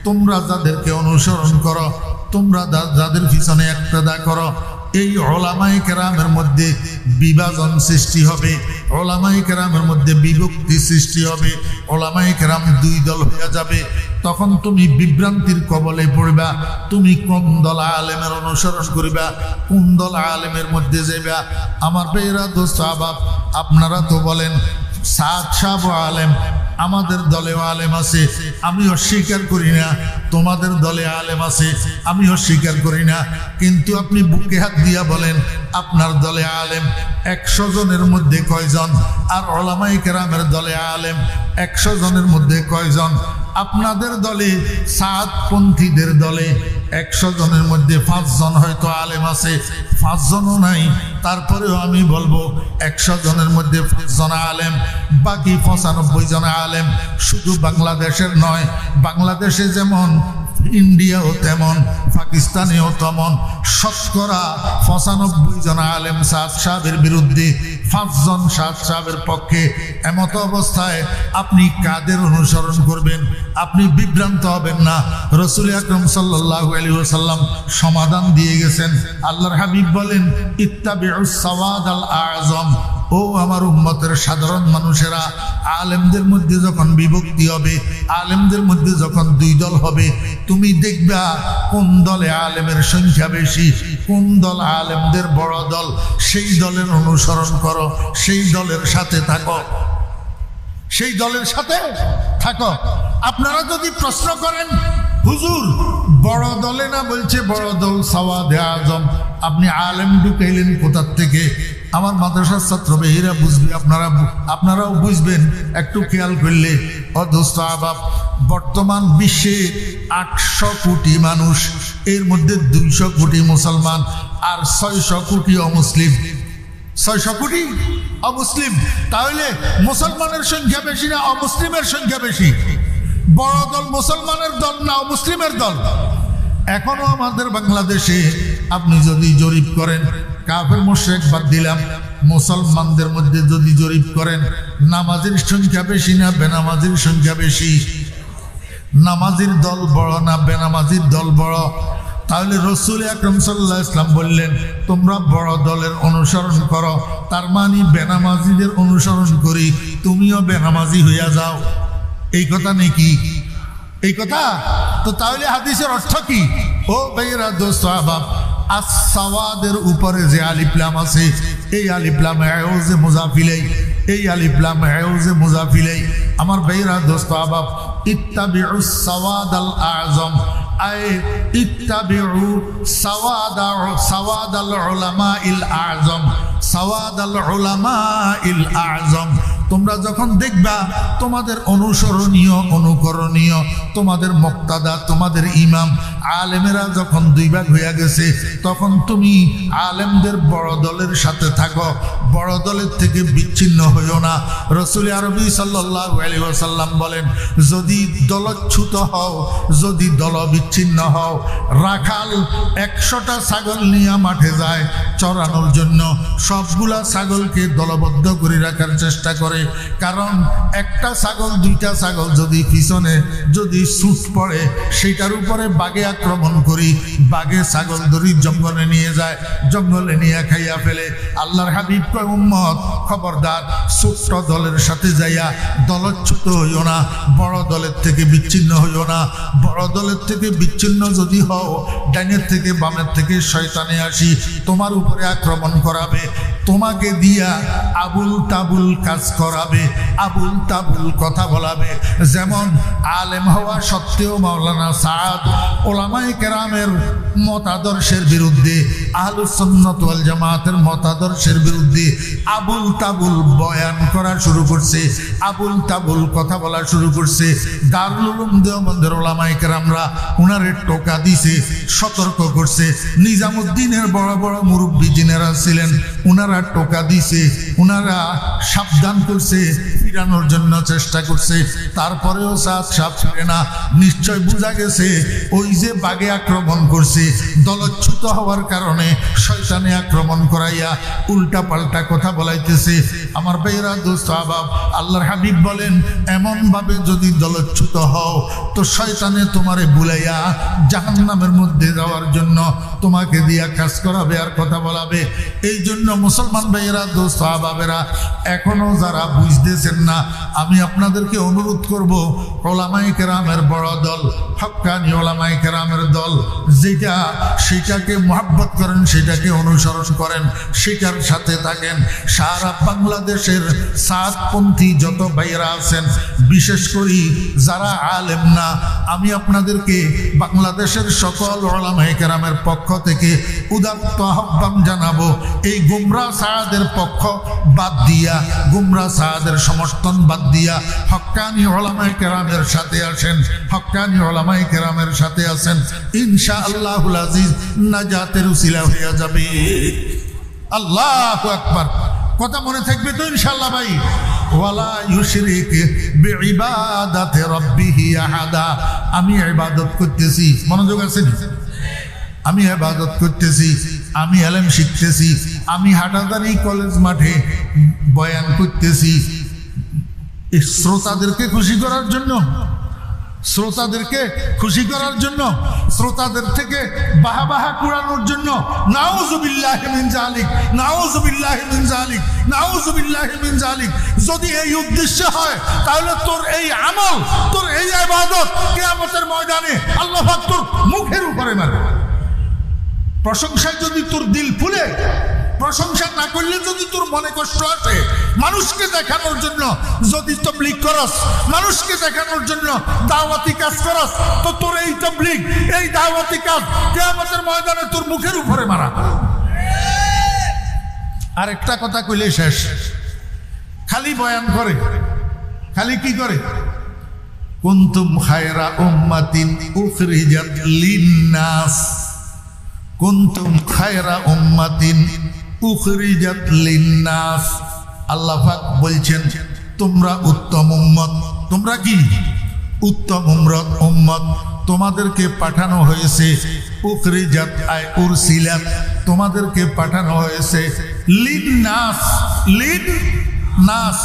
তোমরা যাদেরকে অনুসরণ করো, তোমরা যাদের পিছনে একতেদা করো, এই উলামায়ে কেরামের মধ্যে বিভাজন সৃষ্টি হবে, উলামায়ে কেরামের মধ্যে বিভক্তি সৃষ্টি হবে, উলামায়ে কেরাম 2 দল হয়ে যাবে। তখন তুমি বিভ্রান্তির কবলে পড়বা, তুমি কোন দল আলেমের অনুসরণ করবা, কোন দল আলেমের মধ্যে যাবা। আমার ভাইরা, দোস্ত আহবাব, আপনারা তো বলেন সাদ সাহেব আলেম, আমাদের দলে আলেম আছে, আমি অস্বীকার করি না। তোমাদের দলে আলেম আছে, আমি অস্বীকার করি না। কিন্তু আপনি বুকে হাত দিয়া বলেন, আপনার দলে আলেম 100 জনের মধ্যে কয়জন? আর উলামায়ে কেরামের দলে আলেম 100 জনের মধ্যে কয়জন? আপনাদের দলে, সাদপন্থীদের দলে 100 জনের মধ্যে 5 জন হয়তো আলেম আছে, 5 জনও নাই। তারপরেও আমি বলবো 100 জনের মধ্যে 5 জন আলেম, বাকি 95 জন আলেম। শুধু বাংলাদেশের নয়, বাংলাদেশে যেমন, ইন্ডিয়াও তেমন, পাকিস্তানেও তেমন। শতকরা 95 জন আলেম সাদ সাহেবের বিরুদ্ধে, 5 জন সাদ সাহেবের পক্ষে। এমত অবস্থায় আপনি কাদের অনুসরণ করবেন? আপনি বিভ্রান্ত হবেন না। রাসূল আকরাম সাল্লাল্লাহু আলাইহি ওয়াসাল্লাম সমাধান দিয়ে গেছেন। আল্লাহর হাবিব বলেন, ইত্তাবিউস সাওয়াদাল আযম, ও আমার উম্মতের সাধারণ মানুষেরা, আলেমদের মধ্যে যখন বিভক্তি হবে, আলেমদের মধ্যে যখন দুই দল হবে, তুমি দেখবা কোন দলে আলেমের সংখ্যা বেশি, কোন দল আলেমদের বড় দল, সেই দলের অনুসরণ করো, সেই দলের সাথে থাকো, সেই দলের সাথে থাকো। আপনারা যদি প্রশ্ন করেন হুজুর বড় দলে না বলছে বড় দল সাওয়াদে আজম, আপনি আলেম ঢুকাইলেন কোথার থেকে? আমার মাদ্রাসার ছাত্র ভাইয়েরা বুঝবে, আপনারাও বুঝবেন একটু খেয়াল করলে। অদোস্ত আবাব, বর্তমান বিশ্বে 800 কোটি মানুষ, এর মধ্যে 200 কোটি মুসলমান আর 600 কোটি অমুসলিম। 600 কোটি অমুসলিম। তাহলে মুসলমানের সংখ্যা বেশি না অমুসলিমের সংখ্যা বেশি? বড় দল মুসলমানের দল না অমুসলিমের দল? এখনো আমাদের বাংলাদেশে আপনি যদি জরিপ করেন, কাফের মুশরিক বাদ দিলাম, মুসলমানদের মধ্যে যদি জরিপ করেন, নামাজের সংখ্যা বেশি না বেনামাজির সংখ্যা বেশি? নামাজির দল বড় না বেনামাজির দল বড়? তাহলে রাসূল আকরাম সাল্লাল্লাহু আলাইহি ওয়াসাল্লাম বললেন তোমরা বড় দলের অনুসরণ করো, তার মানে বেনামাজিদের অনুসরণ করি তুমিও বেনামাজি হইয়া যাও। এই কথা নাকি? এই কথা তো। তাহলে হাদিসের অর্থ কি? ও ভাইরা দোস্ত আহবাব, as-সাওয়াদের উপরে যে আলিফ লাম আছে, এই আলিফ লাম আউযে মুজাফিলাই, এই আলিফ লাম আউযে মুজাফিলাই। আমার ভাইরা দোস্ত আহবাব, ইত্তাবিউস সাওয়াদাল আযম, আই ইত্তাবিউ সাওয়াদাল উলামাইল আযম, সাওয়াদাল উলামাইল আযম। তোমরা যখন দেখবা তোমাদের অনুসরণীয় অনুকরণীয় তোমাদের মুক্তাদা তোমাদের ইমাম আলেমেরা যখন দুই ভাগ হইয়া গেছে, তখন তুমি আলেমদের বড় দলের সাথে থাকো, বড় দলের থেকে বিচ্ছিন্ন হইও না। রাসূল আরবি সাল্লাল্লাহু আলাইহি ওয়াসাল্লাম বলেন, যদি দলচ্যুত হও, যদি দল বিচ্ছিন্ন হও, রাখাল 100টা ছাগল নিয়ে মাঠে যায় চরানোর জন্য, সবগুলা ছাগলকে দলবদ্ধ করে রাখার চেষ্টা করে, কারণ একটা ছাগল দুইটা ছাগল যদি পিছনে যদি ছুট পড়ে, সেটার উপরে বাঘে আক্রমণ করি, বাঘে ছাগল ধরি জঙ্গলে নিয়ে যায়, জঙ্গলে নিয়ে খাইয়া ফেলে। আল্লাহর হাবিব কয় উম্মত খবরদার, ছোট্ট দলের সাথে যাইয়া দলচ্যুত হইও না, বড় দলের থেকে বিচ্ছিন্ন হইও না। বড় দলের থেকে বিচ্ছিন্ন যদি হও, ডাইনের থেকে বামের থেকে শয়তানে আসি তোমার উপরে আক্রমণ করাবে, তোমাকে দিয়া আবুল তাবুল কাজ করাবে, আবুল তাবুল কথা বলাবে। যেমন আলেম হওয়া সত্ত্বেও মাওলানা সাদ ওলামায়ে কেরামের মতাদর্শের বিরুদ্ধে, আহলুস সুন্নাত ওয়াল জামাতের মতাদর্শের বিরুদ্ধে আবুল তাবুল বয়ান করা শুরু করছে, আবুল তাবুল কথা বলা শুরু করছে। দারুল উলুম দেওবন্দের ওলামায়ে কেরামরা উনারে টোকা দিছে, সতর্ক করছে। নিজামুদ্দিনের বড় বড় মুরব্বী যিনারা ছিলেন উনারা টোকা দিছে, উনারা সাবধান করছে, ফিরানোর জন্য চেষ্টা করছে। তারপরেও সাপ ফিরে না। নিশ্চয় বোঝা গেছে ওই যে বাঘে আক্রমণ করছে, দলচ্যুত হওয়ার কারণে শয়তানে আক্রমণ করাইয়া উল্টা পাল্টা কথা বলাইতেছে। আমার ভাইরা দোস্ত আহবাব, আল্লাহর হাবিব বলেন এমন ভাবে যদি দলচ্যুত হও, তো শয়তানে তোমারে বুলাইয়া জাহান্নামের মধ্যে যাওয়ার জন্য তোমাকে দিয়া কাজ করাবে আর কথা বলাবে। এই জন্য মুসলমান ভাইয়েরা দোস্ত আহবাবেরা, এখনো যারা বুঝতেছেন না, আমি আপনাদেরকে অনুরোধ করব, ওলামায়ে কেরামের বড় দল, হক্কানি ওলামায়ে কেরামের দল যেটা, সেটাকে মহব্বত করেন, সেটাকে অনুসরণ করেন, সেটার সাথে থাকেন। সারা বাংলাদেশের সাতপন্থী যত ভাইয়েরা আছেন, বিশেষ করে যারা আলেম না, আমি আপনাদেরকে বাংলাদেশের সকল ওলামায়ে কেরামের পক্ষ থেকে উদাত্ত আহ্বান জানাবো, এই গুমরাহ সাহাদের পক্ষ বাদ দিয়া, গুমরাহ সাহাদের সমর্থন বাদ দিয়া হক্কানি ওলামায়ে কেরামের সাথে আসেন, হক্কানি ওলামায়ে কেরামের সাথে আছেন। ইনশাআল্লাহুল আজিজ নাজাতের উসিলা হয়ে যাবে। আল্লাহু আকবার। কথা মনে থাকবে তো ইনশাআল্লাহ ভাই? ওয়ালা ইউশরিক বিইবাদাতি রাব্বিহি আহাদা। আমি ইবাদত করতেছি, মনোযোগ আছে? আমি ইবাদত করতেছি, আমি ইলম শিখতেছি, আমি হাটাদারি কলেজ মাঠে বয়ান করতেছি শ্রোতাদেরকে খুশি করার জন্য? শ্রোতাদেরকে খুশি করার জন্য, শ্রোতাদের থেকে বাহা কুড়ানোর জন্য। নাউযুবিল্লাহি মিন যালিক, নাউযুবিল্লাহি মিন যালিক, নাউযুবিল্লাহি মিন যালিক। যদি এই উদ্দেশ্য হয় তাহলে তোর এই আমল, তোর এই ইবাদত কিয়ামতের ময়দানে আল্লাহ পাক তোর মুখের উপরে মারবে। প্রশংসায় যদি তোর দিল ফুলে, প্রশংসা না করলে যদি তোর মনে কষ্ট আসে, মানুষকে দেখানোর জন্য যদি তাবলীগ করস, মানুষকে দেখানোর জন্য দাওয়াতি কাজ করস, তো তোর এই তাবলীগ, এই দাওয়াতি কাজ কিয়ামতের ময়দানে তোর মুখের উপরে মারা। আরেকটা কথা কইলে শেষ। খালি বয়ান করে, খালি কি করে? কুনতুম খায়রা উম্মাতিন উখরিজাত লিন্নাস, কুনতুম খায়রা উম্মাতিন উখরিজাত লিন্নাস। আল্লাহ পাক বলছেন তোমরা উত্তম উম্মত। তোমরা কি? উত্তম উম্মত। তোমাদেরকে পাঠানো হয়েছে, উখরিজাত আই উরসিলাত, তোমাদেরকে পাঠানো হয়েছে লিন্নাস, লিন্নাস।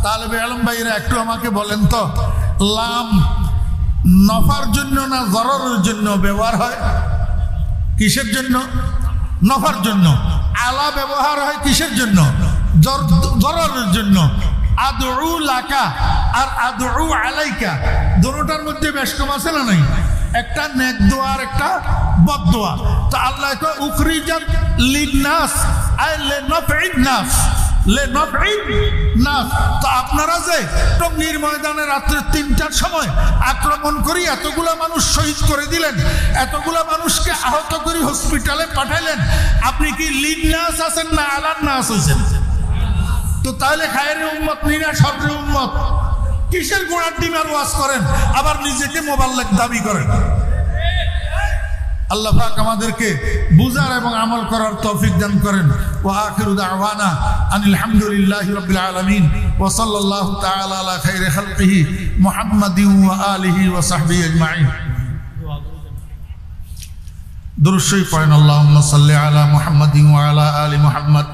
তালেবে আলম ভাইরা একটু আমাকে বলেন তো, লাম নফার জন্য না জররের জন্য ব্যবহার হয়? কিসের জন্য? নফার জন্য। আলা ব্যবহার হয় কিসের জন্য? জররের জন্য। আদউ লাকা আর আদউ আলাইকা, দুটোটার মধ্যে বেশ কম আছে না নাই? একটা নেক দোয়া আর একটা বদ দোয়া। তো আল্লাহ কয় উখরিজাত লিন্নাস আই লিনাফঈন নাস, লিনাফঈন নাস। তো আপনারা যে টঙ্গীর ময়দানে রাত্রে ৩টার সময় আক্রমণ করি এতগুলা মানুষ শহীদ করে দিলেন, এতগুলা মানুষকে আহত করে হসপিটালে পাঠাইলেন, আপনি কি লিন্নাস আছেন না আলান নাস আছেন? তো তাহলে খায়ের উম্মত নিনা সরকারি উম্মত। কিসের গোড়ার ডিমার ওয়াজ করেন আবার নিজেকে মোবাল্লেগ দাবি করেন? আল্লাহ পাক আমাদেরকে বুঝার এবং আমল করার তৌফিক দান করেন। ওয়া আখিরু দাওয়ানা আনিল হামদুলিল্লাহি রাব্বিল আলামিন ওয়া সাল্লাল্লাহু তাআলা আলা খাইরি খালকিহি মুহাম্মাদিন ওয়া আলিহি ওয়া সাহবিহি আজমাইন। দুরূদ শরীফ পড়েন। আল্লাহুম্মা সাল্লি আলা মুহাম্মাদিন ওয়া আলা আলি মুহাম্মাদ।